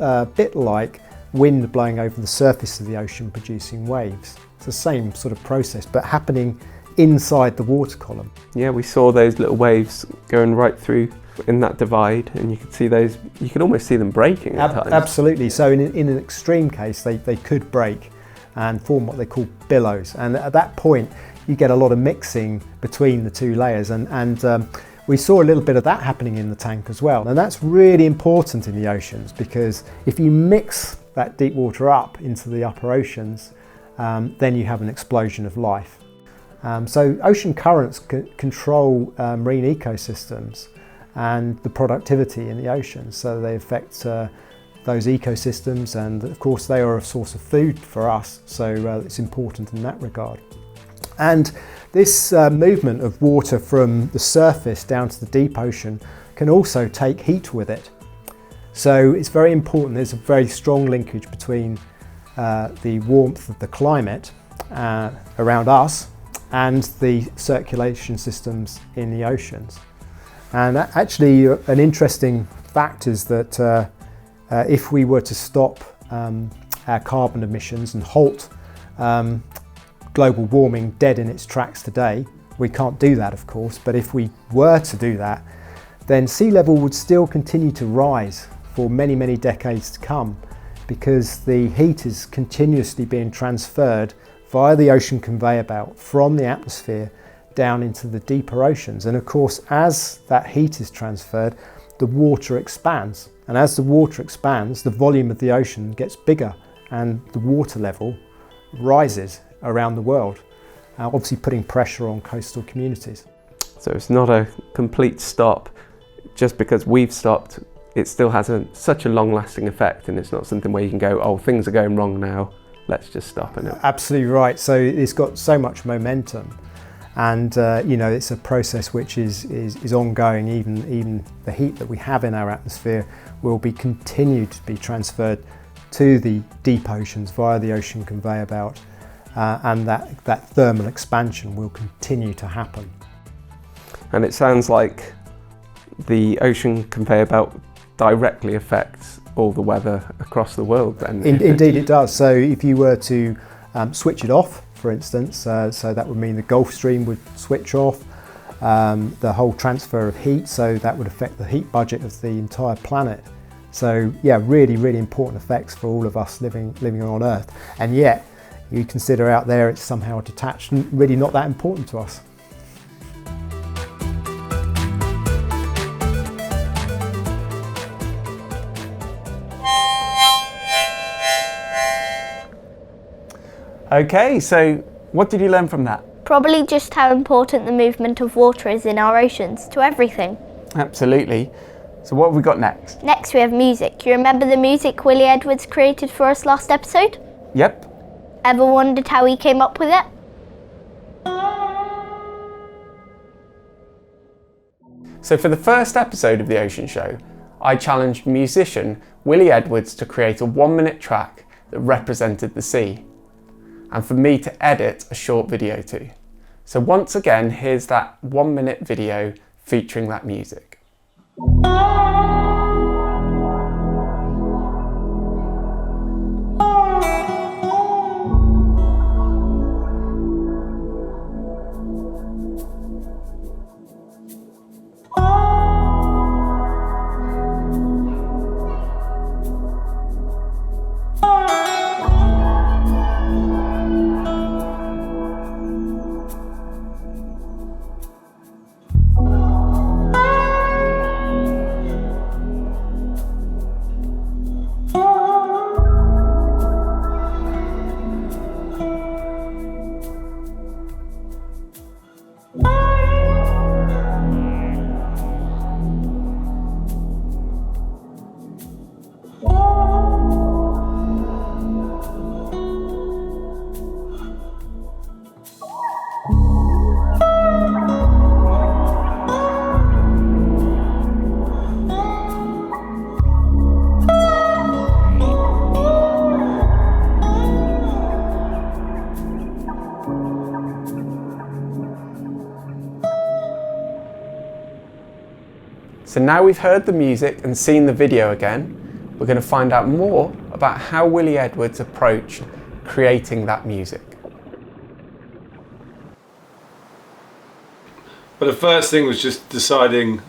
a bit like wind blowing over the surface of the ocean producing waves. It's the same sort of process, but happening inside the water column. Yeah, we saw those little waves going right through in that divide, and you could see those, you can almost see them breaking at times. Absolutely. So in an extreme case, they could break and form what they call billows. And at that point, you get a lot of mixing between the 2 layers. And we saw a little bit of that happening in the tank as well. And that's really important in the oceans, because if you mix that deep water up into the upper oceans, then you have an explosion of life. So ocean currents control marine ecosystems and the productivity in the oceans. So they affect those ecosystems, and of course they are a source of food for us, so it's important in that regard. And this movement of water from the surface down to the deep ocean can also take heat with it. So it's very important. There's a very strong linkage between the warmth of the climate around us and the circulation systems in the oceans. And actually an interesting fact is that if we were to stop our carbon emissions and halt global warming dead in its tracks today, we can't do that of course, but if we were to do that, then sea level would still continue to rise for many, many decades to come, because the heat is continuously being transferred via the ocean conveyor belt from the atmosphere down into the deeper oceans. And of course, as that heat is transferred, the water expands. And as the water expands, the volume of the ocean gets bigger and the water level rises around the world, obviously putting pressure on coastal communities. So it's not a complete stop. Just because we've stopped, it still has such a long-lasting effect, and it's not something where you can go, oh, things are going wrong now, let's just stop it. Absolutely right. So it's got so much momentum, and you know, it's a process which is ongoing. Even the heat that we have in our atmosphere will be continued to be transferred to the deep oceans via the ocean conveyor belt, and that thermal expansion will continue to happen. And it sounds like the ocean conveyor belt directly affects all the weather across the world then. Indeed it does. So if you were to switch it off, for instance, so that would mean the Gulf Stream would switch off, the whole transfer of heat, so that would affect the heat budget of the entire planet. So yeah, really, really important effects for all of us living on Earth. And yet, you consider out there it's somehow detached and really not that important to us. Okay, so what did you learn from that? Probably just how important the movement of water is in our oceans to everything. Absolutely. So what have we got next? Next we have music. You remember the music Wille Edwards created for us last episode? Yep. Ever wondered how he came up with it? So for the first episode of The Ocean Show, I challenged musician Wille Edwards to create a 1-minute track that represented the sea, and for me to edit a short video to. So once again, here's that 1-minute video featuring that music. So now we've heard the music and seen the video again, we're going to find out more about how Wille Edwards approached creating that music. But the first thing was just deciding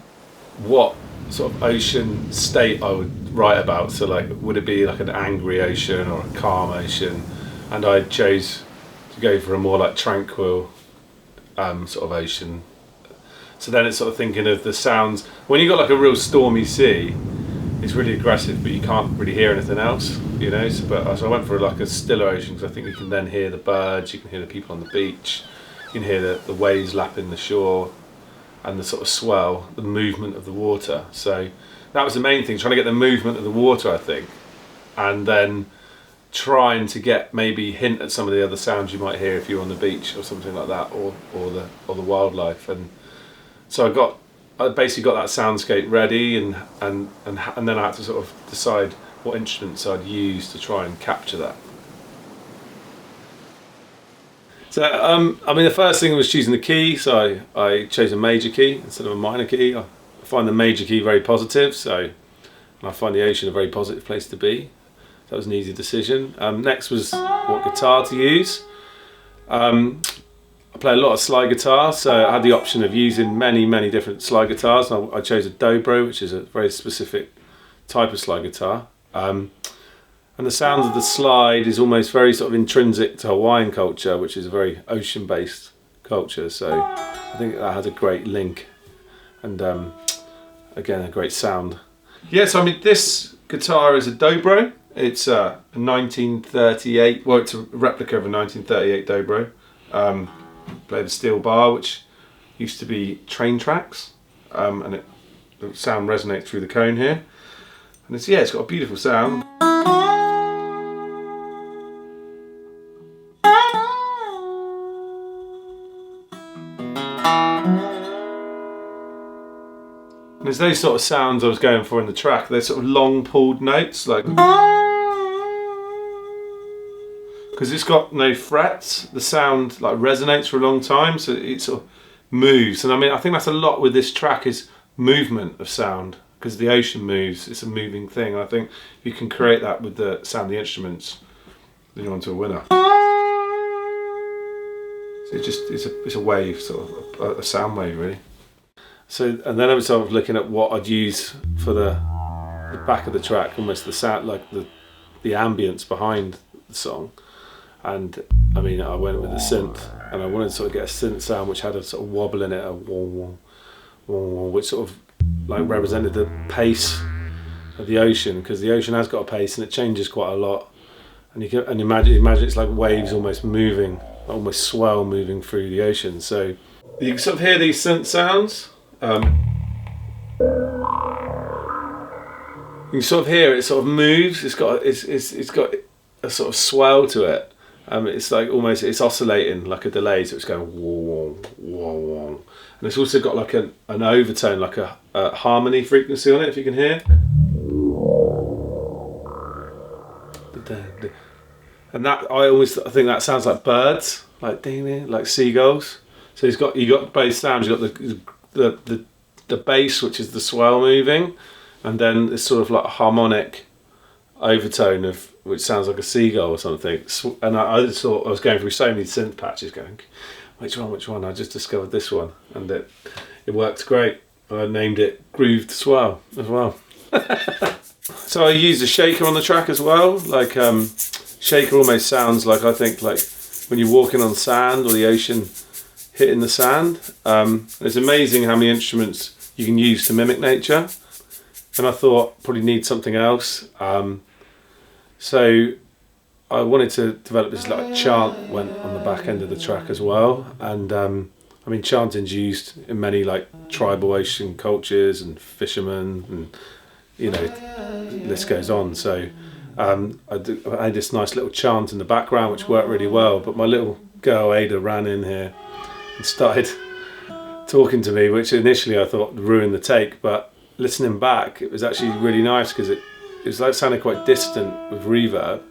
what sort of ocean state I would write about. So like, would it be like an angry ocean or a calm ocean? And I chose to go for a more like tranquil sort of ocean. So then it's sort of thinking of the sounds. When you've got like a real stormy sea, it's really aggressive, but you can't really hear anything else, you know. So I went for like a stiller ocean because I think you can then hear the birds, you can hear the people on the beach, you can hear the waves lapping the shore, and the sort of swell, the movement of the water. So that was the main thing, trying to get the movement of the water, I think, and then trying to get maybe hint at some of the other sounds you might hear if you're on the beach or something like that, or the wildlife. And so I basically got that soundscape ready, and then I had to sort of decide what instruments I'd use to try and capture that. So I mean, the first thing was choosing the key. So I chose a major key instead of a minor key. I find the major key very positive, so I find the ocean a very positive place to be. That was an easy decision. Next was what guitar to use. I play a lot of slide guitar, so I had the option of using many different slide guitars. I chose a dobro, which is a very specific type of slide guitar. And the sound of the slide is almost very sort of intrinsic to Hawaiian culture, which is a very ocean-based culture. So I think that had a great link, and again, a great sound. Yes, I mean, this guitar is a dobro. It's a 1938, well, it's a replica of a 1938 dobro. Played a steel bar, which used to be train tracks, and the sound resonates through the cone here. And it's got a beautiful sound. And it's those sort of sounds I was going for in the track. They're sort of long pulled notes, like, because it's got no frets, the sound like resonates for a long time, so it sort of moves. And I mean, I think that's a lot with this track, is movement of sound, because the ocean moves, it's a moving thing. And I think if you can create that with the sound of the instruments, then you're onto a winner. So it's a wave, sort of a sound wave, really. So, and then I was sort of looking at what I'd use for the back of the track, almost the sound, like the ambience behind the song. And I mean, I went with the synth, and I wanted to sort of get a synth sound which had a sort of wobble in it, a wah, wah, wah, which sort of like represented the pace of the ocean, because the ocean has got a pace and it changes quite a lot. And you can imagine it's like waves almost moving, almost swell moving through the ocean. So you can sort of hear these synth sounds. You can sort of hear it sort of moves. It's got a sort of swell to it. It's like almost, it's oscillating like a delay, so it's going whoa, whoa, whoa. And it's also got like an overtone, like a harmony frequency on it, if you can hear. And that, I think that sounds like birds, like ding, like seagulls. So you got both sounds. You got the bass, which is the swell moving, and then it's sort of like a harmonic overtone of which sounds like a seagull or something. And I just thought, I was going through so many synth patches, going, which one? I just discovered this one, and it worked great. I named it Grooved Swell as well. So I used a shaker on the track as well. Like shaker almost sounds like, I think, like when you're walking on sand or the ocean hitting the sand. It's amazing how many instruments you can use to mimic nature. And I thought probably need something else. So I wanted to develop this like chant went on the back end of the track as well. And I mean, chanting's used in many like tribal ocean cultures and fishermen, and you know, the list goes on. So I had this nice little chant in the background which worked really well. But my little girl Ada ran in here and started talking to me, which initially I thought ruined the take, but listening back, it was actually really nice because it was like sounding quite distant with reverb,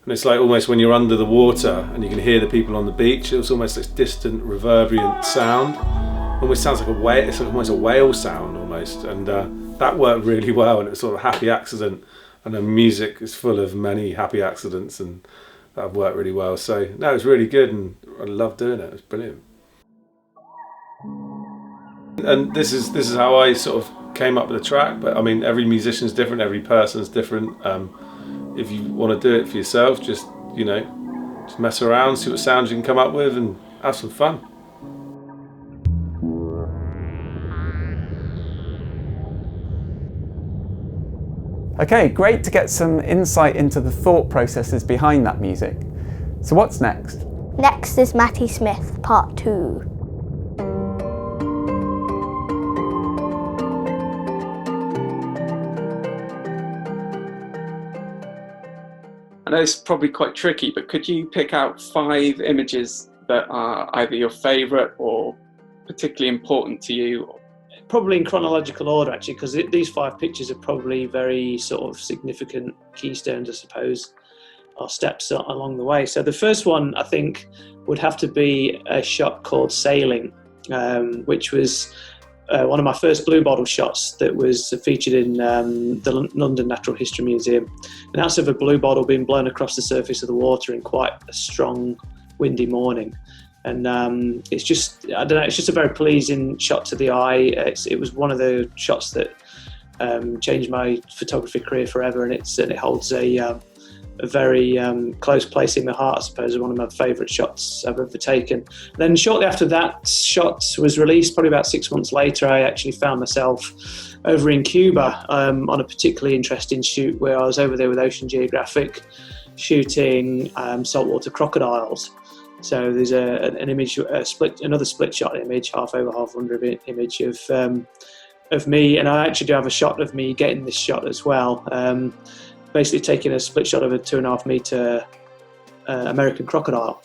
and it's like almost when you're under the water and you can hear the people on the beach. It was almost this distant, reverberant sound. Almost sounds like a whale. It's like almost a whale sound almost, and that worked really well. And it was sort of a happy accident, and the music is full of many happy accidents, and that worked really well. So no, it was really good, and I loved doing it. It was brilliant. And this is how I sort of came up with the track, but I mean every musician's different, every person's different. If you want to do it for yourself, just mess around, see what sounds you can come up with, and have some fun. Okay, great to get some insight into the thought processes behind that music. So what's next? Next is Matty Smith, part 2. I know it's probably quite tricky, but could you pick out 5 images that are either your favourite or particularly important to you? Probably in chronological order, actually, because these 5 pictures are probably very sort of significant keystones, I suppose, or steps along the way. So the first one, I think, would have to be a shot called Sailing, which was one of my first blue bottle shots that was featured in the London Natural History Museum. And that's of a blue bottle being blown across the surface of the water in quite a strong, windy morning. And it's just, I don't know, it's just a very pleasing shot to the eye. It was one of the shots that changed my photography career forever, and it holds a very close place in my heart, I suppose. One of my favourite shots I've ever taken. Then shortly after that shot was released, probably about 6 months later, I actually found myself over in Cuba on a particularly interesting shoot where I was over there with Ocean Geographic shooting saltwater crocodiles. So there's an image, another split shot image, half over, half under image of me, and I actually do have a shot of me getting this shot as well. Basically taking a split shot of a 2.5 metre American crocodile.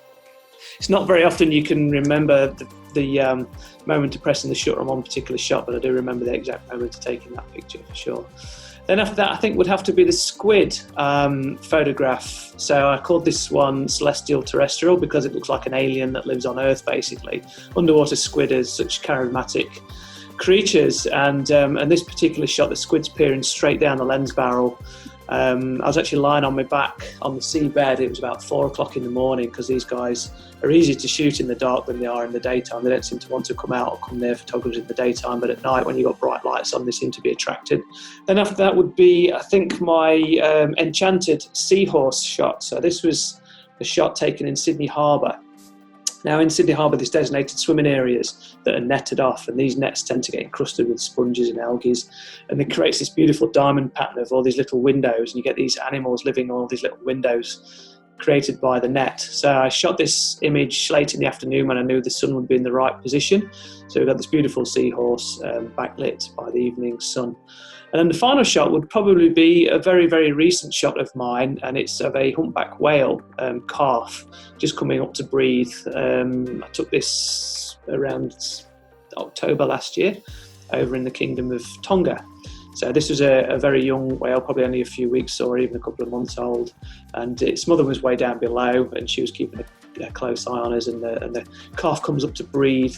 It's not very often you can remember the moment of pressing the shutter on one particular shot, but I do remember the exact moment of taking that picture for sure. Then after that, I think would have to be the squid photograph. So I called this one Celestial Terrestrial because it looks like an alien that lives on Earth, basically. Underwater squid are such charismatic creatures, and this particular shot, the squid's peering straight down the lens barrel. I was actually lying on my back on the seabed. It was about 4 o'clock in the morning because these guys are easier to shoot in the dark than they are in the daytime. They don't seem to want to come out or come near photographers in the daytime, but at night when you've got bright lights on, they seem to be attracted. Then after that would be, I think, my enchanted seahorse shot. So this was a shot taken in Sydney Harbour. Now in Sydney Harbour, there's designated swimming areas that are netted off, and these nets tend to get encrusted with sponges and algae, and it creates this beautiful diamond pattern of all these little windows, and you get these animals living in all these little windows created by the net. So I shot this image late in the afternoon when I knew the sun would be in the right position. So we've got this beautiful seahorse backlit by the evening sun. And then the final shot would probably be a very, very recent shot of mine, and it's of a humpback whale calf just coming up to breathe. I took this around October last year over in the Kingdom of Tonga. So this was a very young whale, probably only a few weeks or even a couple of months old, and its mother was way down below, and she was keeping a close eye on us, and the calf comes up to breathe.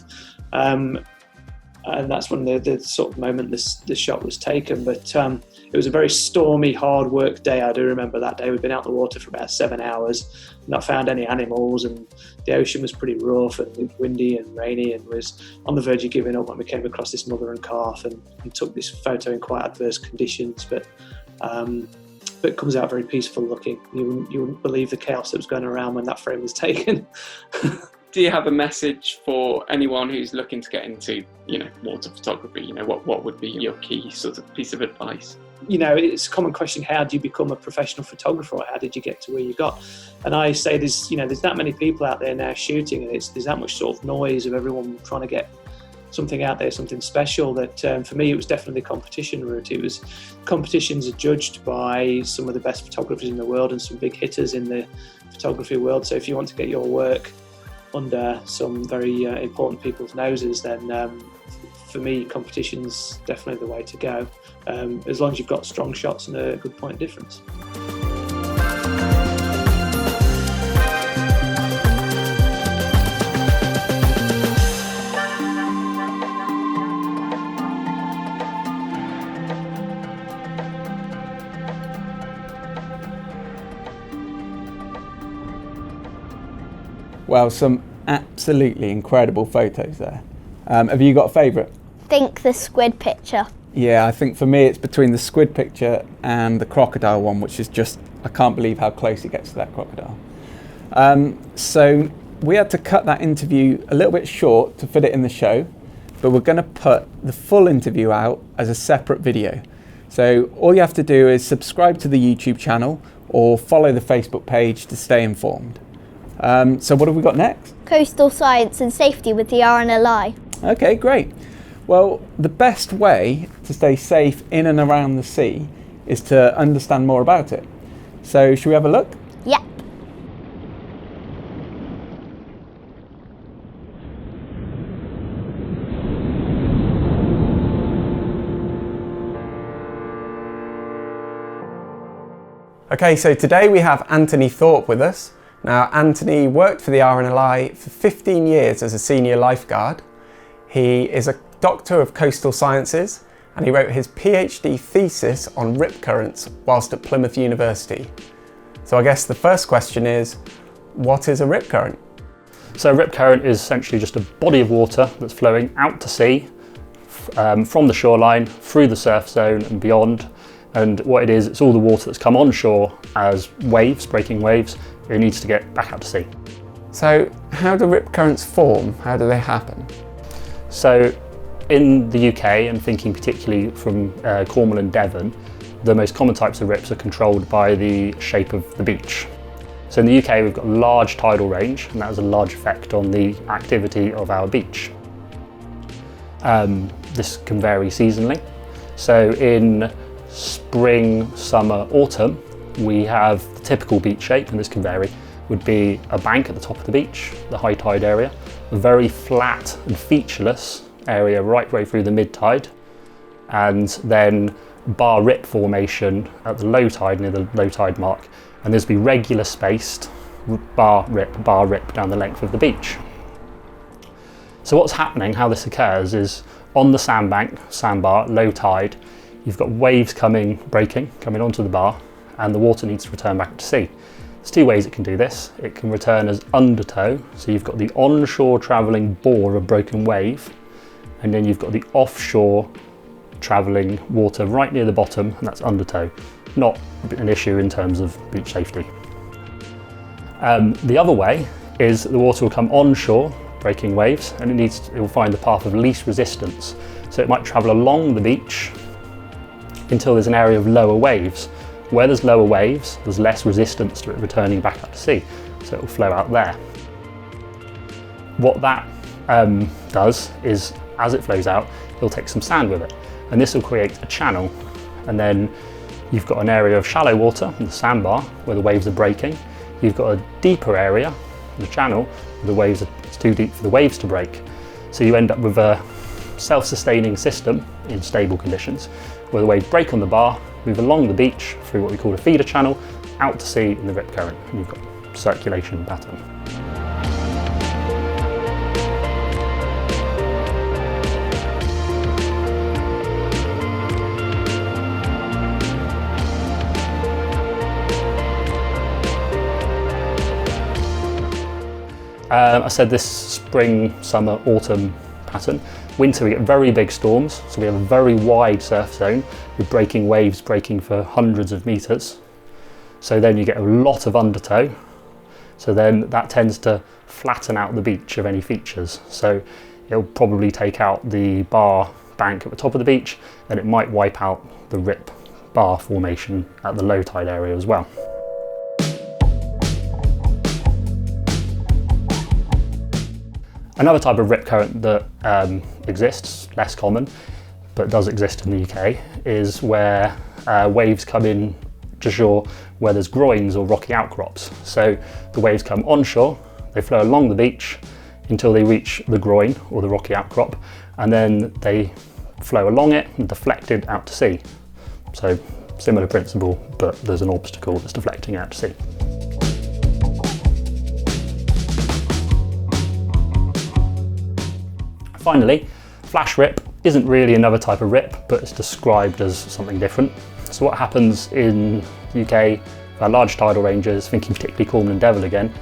And that's when the sort of moment the shot was taken. But it was a very stormy, hard work day. I do remember that day. We'd been out in the water for about 7 hours, not found any animals, and the ocean was pretty rough and windy and rainy, and was on the verge of giving up when we came across this mother and calf and took this photo in quite adverse conditions. But it comes out very peaceful looking. You wouldn't believe the chaos that was going around when that frame was taken. Do you have a message for anyone who's looking to get into, water photography? What would be your key sort of piece of advice? It's a common question, how do you become a professional photographer, or how did you get to where you got? And I say there's that many people out there now shooting, and there's that much sort of noise of everyone trying to get something out there, something special, that for me it was definitely the competition route. Competitions are judged by some of the best photographers in the world and some big hitters in the photography world. So if you want to get your work under some very important people's noses, then for me, competition's definitely the way to go, as long as you've got strong shots and a good point difference. Well, some absolutely incredible photos there. Have you got a favourite? Think the squid picture. Yeah, I think for me it's between the squid picture and the crocodile one, which is just, I can't believe how close he gets to that crocodile. So we had to cut that interview a little bit short to fit it in the show, but we're going to put the full interview out as a separate video. So all you have to do is subscribe to the YouTube channel or follow the Facebook page to stay informed. So what have we got next? Coastal science and safety with the RNLI. Okay, great. Well, the best way to stay safe in and around the sea is to understand more about it. So should we have a look? Yep. Okay, so today we have Antony Thorpe with us. Now, Antony worked for the RNLI for 15 years as a senior lifeguard. He is a Doctor of Coastal Sciences, and he wrote his PhD thesis on rip currents whilst at Plymouth University. So I guess the first question is, what is a rip current? So a rip current is essentially just a body of water that's flowing out to sea from the shoreline through the surf zone and beyond. And what it is, it's all the water that's come onshore as waves, breaking waves. It needs to get back out to sea. So how do rip currents form? How do they happen? So in the UK, and thinking particularly from Cornwall and Devon, the most common types of rips are controlled by the shape of the beach. So in the UK, we've got a large tidal range, and that has a large effect on the activity of our beach. This can vary seasonally. So in spring, summer, autumn, we have the typical beach shape, and this can vary, would be a bank at the top of the beach, the high tide area, a very flat and featureless area right way through the mid tide, and then bar rip formation at the low tide, near the low tide mark, and there's be regular spaced bar rip down the length of the beach. So what's happening, how this occurs, is on the sandbank, sandbar, low tide, you've got waves coming onto the bar, and the water needs to return back to sea. There's two ways it can do this. It can return as undertow, so you've got the onshore travelling bore of broken wave, and then you've got the offshore travelling water right near the bottom, and that's undertow. Not an issue in terms of beach safety. The other way is the water will come onshore, breaking waves, and it will find the path of least resistance. So it might travel along the beach until there's an area of lower waves. Where there's lower waves, there's less resistance to it returning back up to sea, so it will flow out there. What that does is, as it flows out, it'll take some sand with it, and this will create a channel. And then you've got an area of shallow water, the sandbar, where the waves are breaking. You've got a deeper area, the channel, where it's too deep for the waves to break. So you end up with a self-sustaining system in stable conditions, where the waves break on the bar, move along the beach through what we call a feeder channel, out to sea in the rip current, and you've got circulation pattern. I said this spring, summer, autumn pattern. Winter we get very big storms, so we have a very wide surf zone with breaking waves breaking for hundreds of metres. So then you get a lot of undertow, so then that tends to flatten out the beach of any features. So it'll probably take out the bar bank at the top of the beach, and it might wipe out the rip bar formation at the low tide area as well. Another type of rip current that exists, less common, but does exist in the UK, is where waves come in to shore where there's groins or rocky outcrops. So the waves come onshore, they flow along the beach until they reach the groin or the rocky outcrop, and then they flow along it and deflect it out to sea. So similar principle, but there's an obstacle that's deflecting it out to sea. Finally, flash rip isn't really another type of rip, but it's described as something different. So what happens in the UK, our large tidal ranges, thinking particularly Cornwall and Devon again,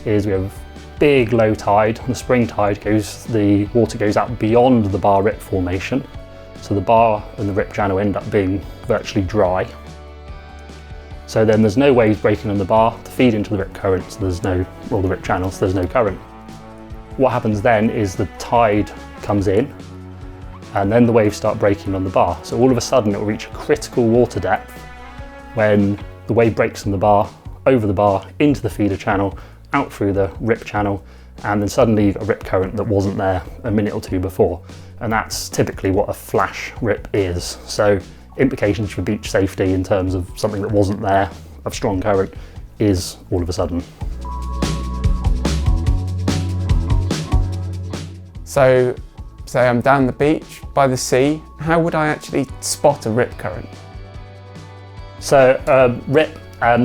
is we have big low tide. On the spring tide the water goes out beyond the bar rip formation. So the bar and the rip channel end up being virtually dry. So then there's no waves breaking on the bar to feed into the rip current, so or the rip channel, so there's no current. What happens then is the tide comes in, and then the waves start breaking on the bar. So all of a sudden it will reach a critical water depth when the wave breaks on the bar, over the bar, into the feeder channel, out through the rip channel, and then suddenly you've got a rip current that wasn't there a minute or two before. And that's typically what a flash rip is. So implications for beach safety in terms of something that wasn't there, of strong current, is all of a sudden. So, say I'm down the beach by the sea, how would I actually spot a rip current? So rip,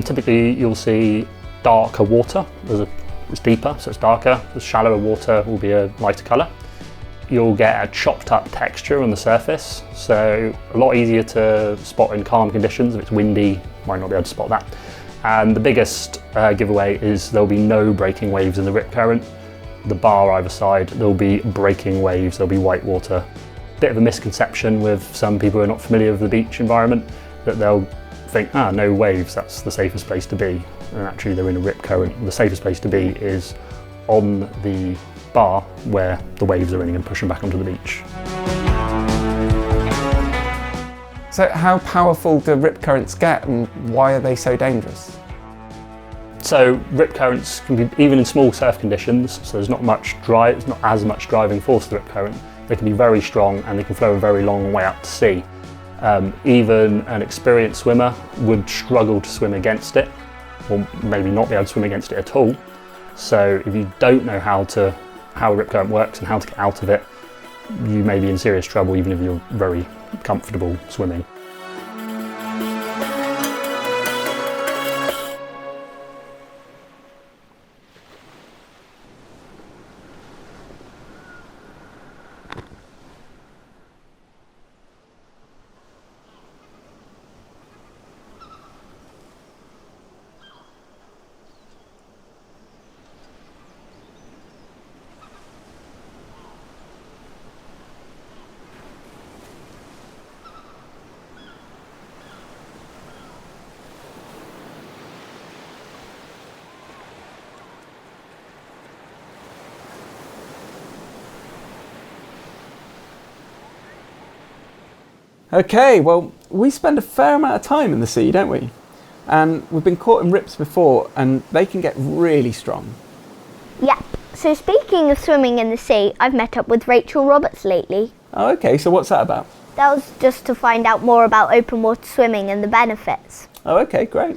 typically you'll see darker water. It's deeper, so it's darker. The shallower water will be a lighter colour. You'll get a chopped up texture on the surface, so a lot easier to spot in calm conditions. If it's windy, might not be able to spot that. And the biggest giveaway is there'll be no breaking waves in the rip current. The bar either side, there'll be breaking waves, there'll be white water. Bit of a misconception with some people who are not familiar with the beach environment, that they'll think, no waves, that's the safest place to be. And actually they're in a rip current. The safest place to be is on the bar where the waves are in and pushing back onto the beach. So how powerful do rip currents get, and why are they so dangerous? So rip currents can be, even in small surf conditions, so there's not as much driving force to the rip current, they can be very strong and they can flow a very long way out to sea. Even an experienced swimmer would struggle to swim against it, or maybe not be able to swim against it at all. So if you don't know how a rip current works and how to get out of it, you may be in serious trouble even if you're very comfortable swimming. Okay, well, we spend a fair amount of time in the sea, don't we? And we've been caught in rips before, and they can get really strong. Yep. So speaking of swimming in the sea, I've met up with Rachael Roberts lately. Oh, okay, so what's that about? That was just to find out more about open water swimming and the benefits. Oh, okay, great.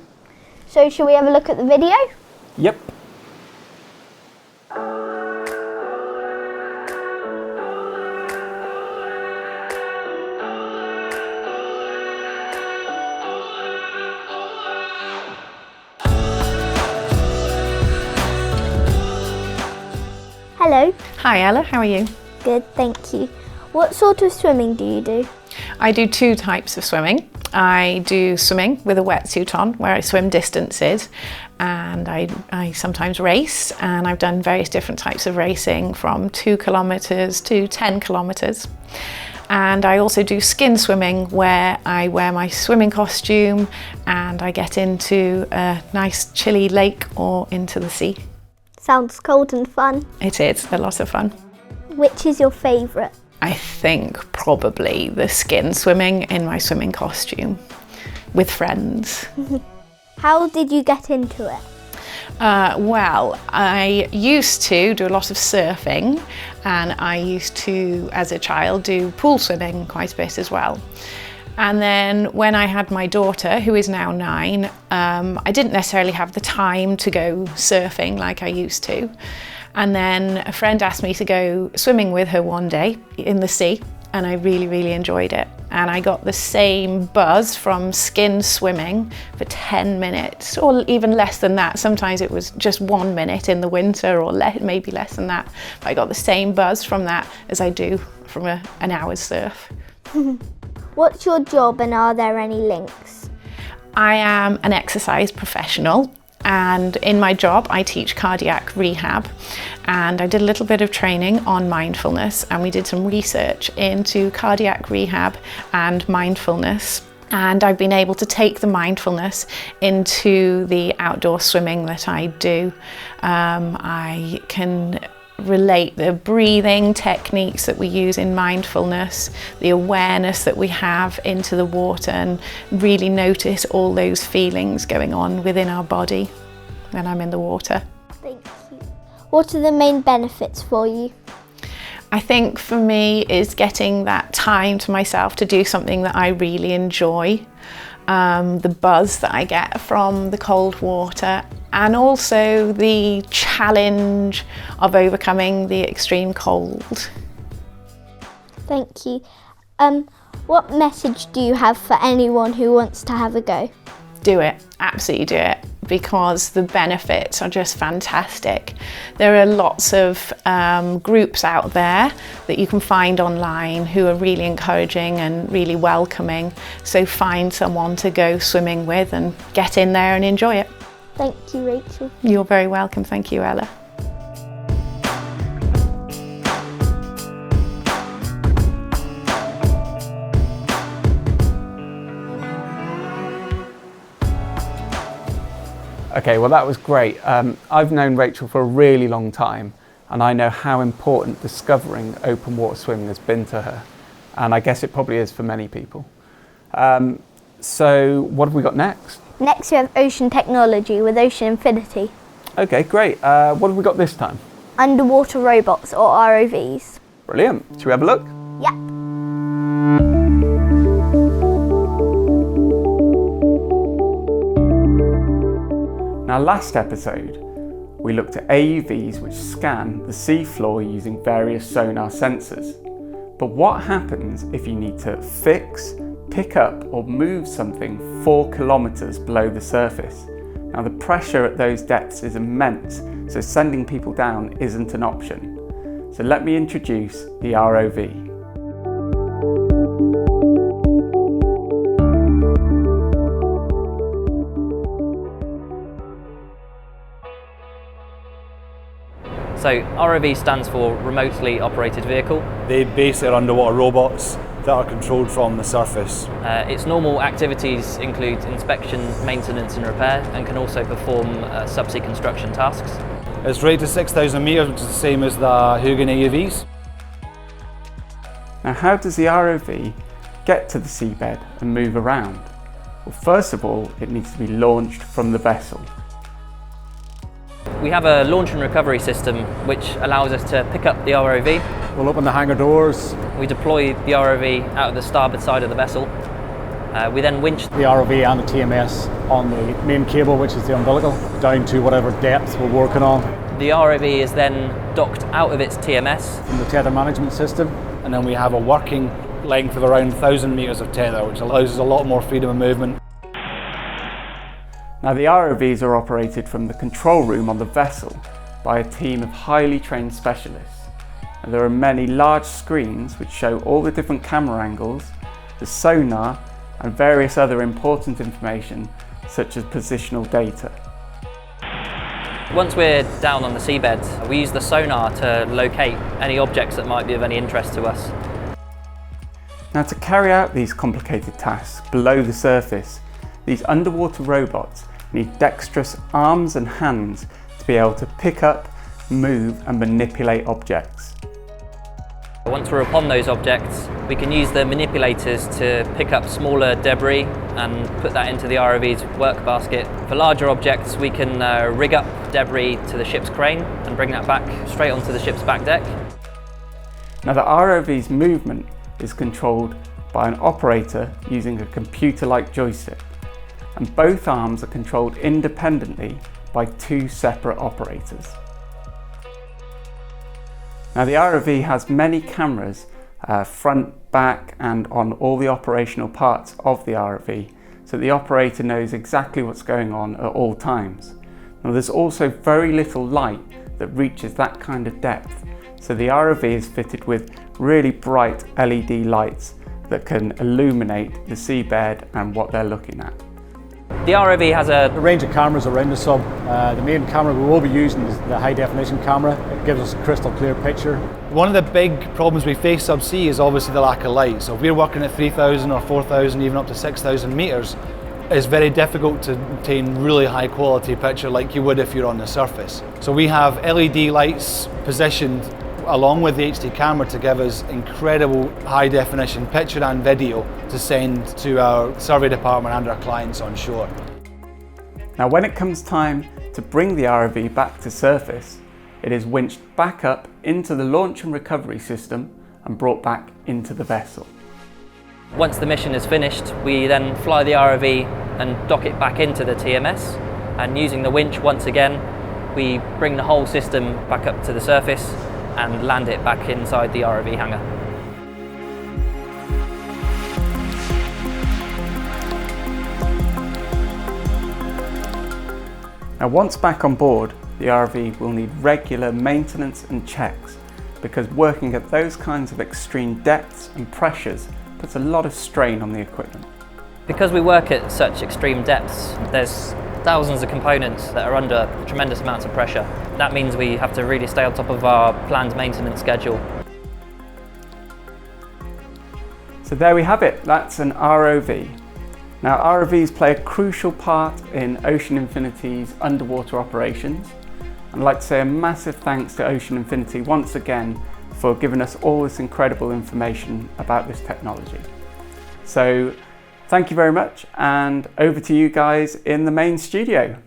So shall we have a look at the video? Yep. Hello. Hi Ella, how are you? Good, thank you. What sort of swimming do you do? I do two types of swimming. I do swimming with a wetsuit on where I swim distances, and I sometimes race, and I've done various different types of racing from 2 kilometres to 10 kilometres. And I also do skin swimming where I wear my swimming costume and I get into a nice chilly lake or into the sea. Sounds cold and fun. It is a lot of fun. Which is your favourite? I think probably the skin swimming in my swimming costume with friends. How did you get into it? Well, I used to do a lot of surfing, and I used to, as a child, do pool swimming quite a bit as well. And then when I had my daughter, who is now 9, I didn't necessarily have the time to go surfing like I used to. And then a friend asked me to go swimming with her one day in the sea, and I really, really enjoyed it. And I got the same buzz from skin swimming for 10 minutes, or even less than that. Sometimes it was just 1 minute in the winter, or maybe less than that. But I got the same buzz from that as I do from an hour's surf. What's your job, and are there any links? I am an exercise professional, and in my job I teach cardiac rehab, and I did a little bit of training on mindfulness, and we did some research into cardiac rehab and mindfulness, and I've been able to take the mindfulness into the outdoor swimming that I do. I can relate the breathing techniques that we use in mindfulness, the awareness that we have into the water, and really notice all those feelings going on within our body when I'm in the water. Thank you. What are the main benefits for you? I think for me is getting that time to myself to do something that I really enjoy. The buzz that I get from the cold water, and also the challenge of overcoming the extreme cold. Thank you. What message do you have for anyone who wants to have a go? Do it, absolutely do it, because the benefits are just fantastic. There are lots of groups out there that you can find online who are really encouraging and really welcoming. So find someone to go swimming with and get in there and enjoy it. Thank you, Rachel. You're very welcome. Thank you, Ella. Okay, well that was great. I've known Rachel for a really long time, and I know how important discovering open water swimming has been to her, and I guess it probably is for many people. So what have we got next? Next we have Ocean Technology with Ocean Infinity. Okay, great. What have we got this time? Underwater robots, or ROVs. Brilliant. Should we have a look? Yep. Now, last episode, we looked at AUVs which scan the sea floor using various sonar sensors. But what happens if you need to fix, pick up or move something 4 kilometres below the surface? Now, the pressure at those depths is immense, so sending people down isn't an option. So let me introduce the ROV. So ROV stands for Remotely Operated Vehicle. They basically are underwater robots that are controlled from the surface. Its normal activities include inspection, maintenance and repair, and can also perform subsea construction tasks. It's rated to 6,000 metres, which is the same as the Hugin AUVs. Now, how does the ROV get to the seabed and move around? Well, first of all, it needs to be launched from the vessel. We have a launch and recovery system which allows us to pick up the ROV. We'll open the hangar doors. We deploy the ROV out of the starboard side of the vessel. We then winch the ROV and the TMS on the main cable, which is the umbilical, down to whatever depth we're working on. The ROV is then docked out of its TMS. From the tether management system, and then we have a working length of around 1,000 metres of tether, which allows us a lot more freedom of movement. Now the ROVs are operated from the control room on the vessel by a team of highly trained specialists. And there are many large screens which show all the different camera angles, the sonar and various other important information such as positional data. Once we're down on the seabed, we use the sonar to locate any objects that might be of any interest to us. Now to carry out these complicated tasks below the surface, these underwater robots need dexterous arms and hands to be able to pick up, move and manipulate objects. Once we're upon those objects, we can use the manipulators to pick up smaller debris and put that into the ROV's work basket. For larger objects, we can rig up debris to the ship's crane and bring that back straight onto the ship's back deck. Now the ROV's movement is controlled by an operator using a computer-like joystick, and both arms are controlled independently by two separate operators. Now the ROV has many cameras, front, back and on all the operational parts of the ROV, so the operator knows exactly what's going on at all times. Now there's also very little light that reaches that kind of depth, so the ROV is fitted with really bright LED lights that can illuminate the seabed and what they're looking at. The ROV has a range of cameras around the sub. The main camera we will be using is the high definition camera. It gives us a crystal clear picture. One of the big problems we face subsea is obviously the lack of light. So if we're working at 3,000 or 4,000, even up to 6,000 metres, it's very difficult to obtain really high quality picture like you would if you're on the surface. So we have LED lights positioned along with the HD camera to give us incredible high definition picture and video to send to our survey department and our clients on shore. Now when it comes time to bring the ROV back to surface, it is winched back up into the launch and recovery system and brought back into the vessel. Once the mission is finished, we then fly the ROV and dock it back into the TMS, and using the winch once again, we bring the whole system back up to the surface and land it back inside the ROV hangar. Now once back on board, the ROV will need regular maintenance and checks, because working at those kinds of extreme depths and pressures puts a lot of strain on the equipment. Because we work at such extreme depths, there's thousands of components that are under tremendous amounts of pressure. That means we have to really stay on top of our planned maintenance schedule. So there we have it, that's an ROV. Now ROVs play a crucial part in Ocean Infinity's underwater operations. I'd like to say a massive thanks to Ocean Infinity once again for giving us all this incredible information about this technology. So thank you very much, and over to you guys in the main studio.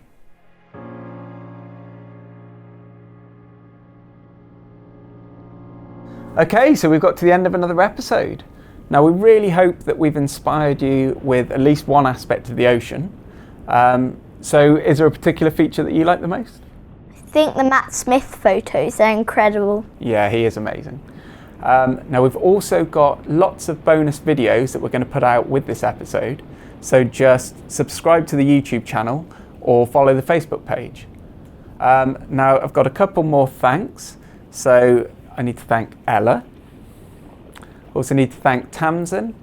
Okay, so we've got to the end of another episode. Now we really hope that we've inspired you with at least one aspect of the ocean. So is there a particular feature that you like the most? I think the Matty Smith photos, they're incredible. Yeah, he is amazing. Now we've also got lots of bonus videos that we're going to put out with this episode, so just subscribe to the YouTube channel or follow the Facebook page. Now I've got a couple more thanks, so I need to thank Ella, also need to thank Tamsyn,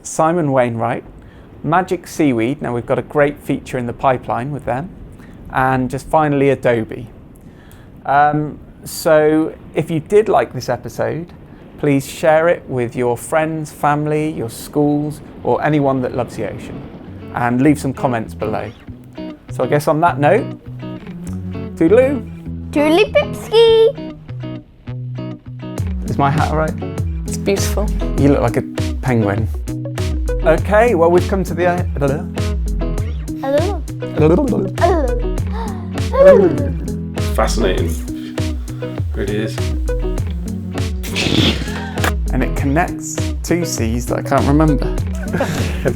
Simon Wainwright, Magic Seaweed, now we've got a great feature in the pipeline with them, and just finally Adobe. So if you did like this episode, please share it with your friends, family, your schools, or anyone that loves the ocean, and leave some comments below. So I guess on that note, toodaloo! Toodly pipski! Is my hat all right? It's beautiful. You look like a penguin. Okay, well we've come to the Hello. fascinating. It really is. And it connects two C's that I can't remember.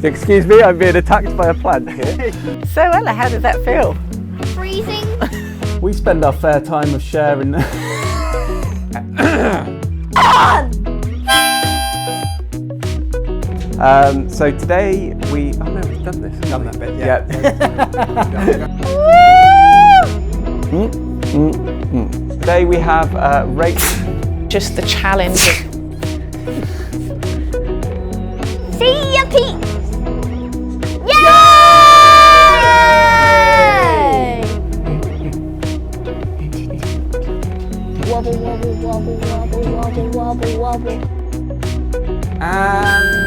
Excuse me, I'm being attacked by a plant here. So Ella, how did that feel? Freezing. We spend our fair time of sharing. So today we. Oh no, we've done this. Done that bit, yeah. Today we have Rachael. Just the challenge. See ya, peeps! Yay! Wobble, wobble, wobble, wobble, wobble, wobble, wobble. And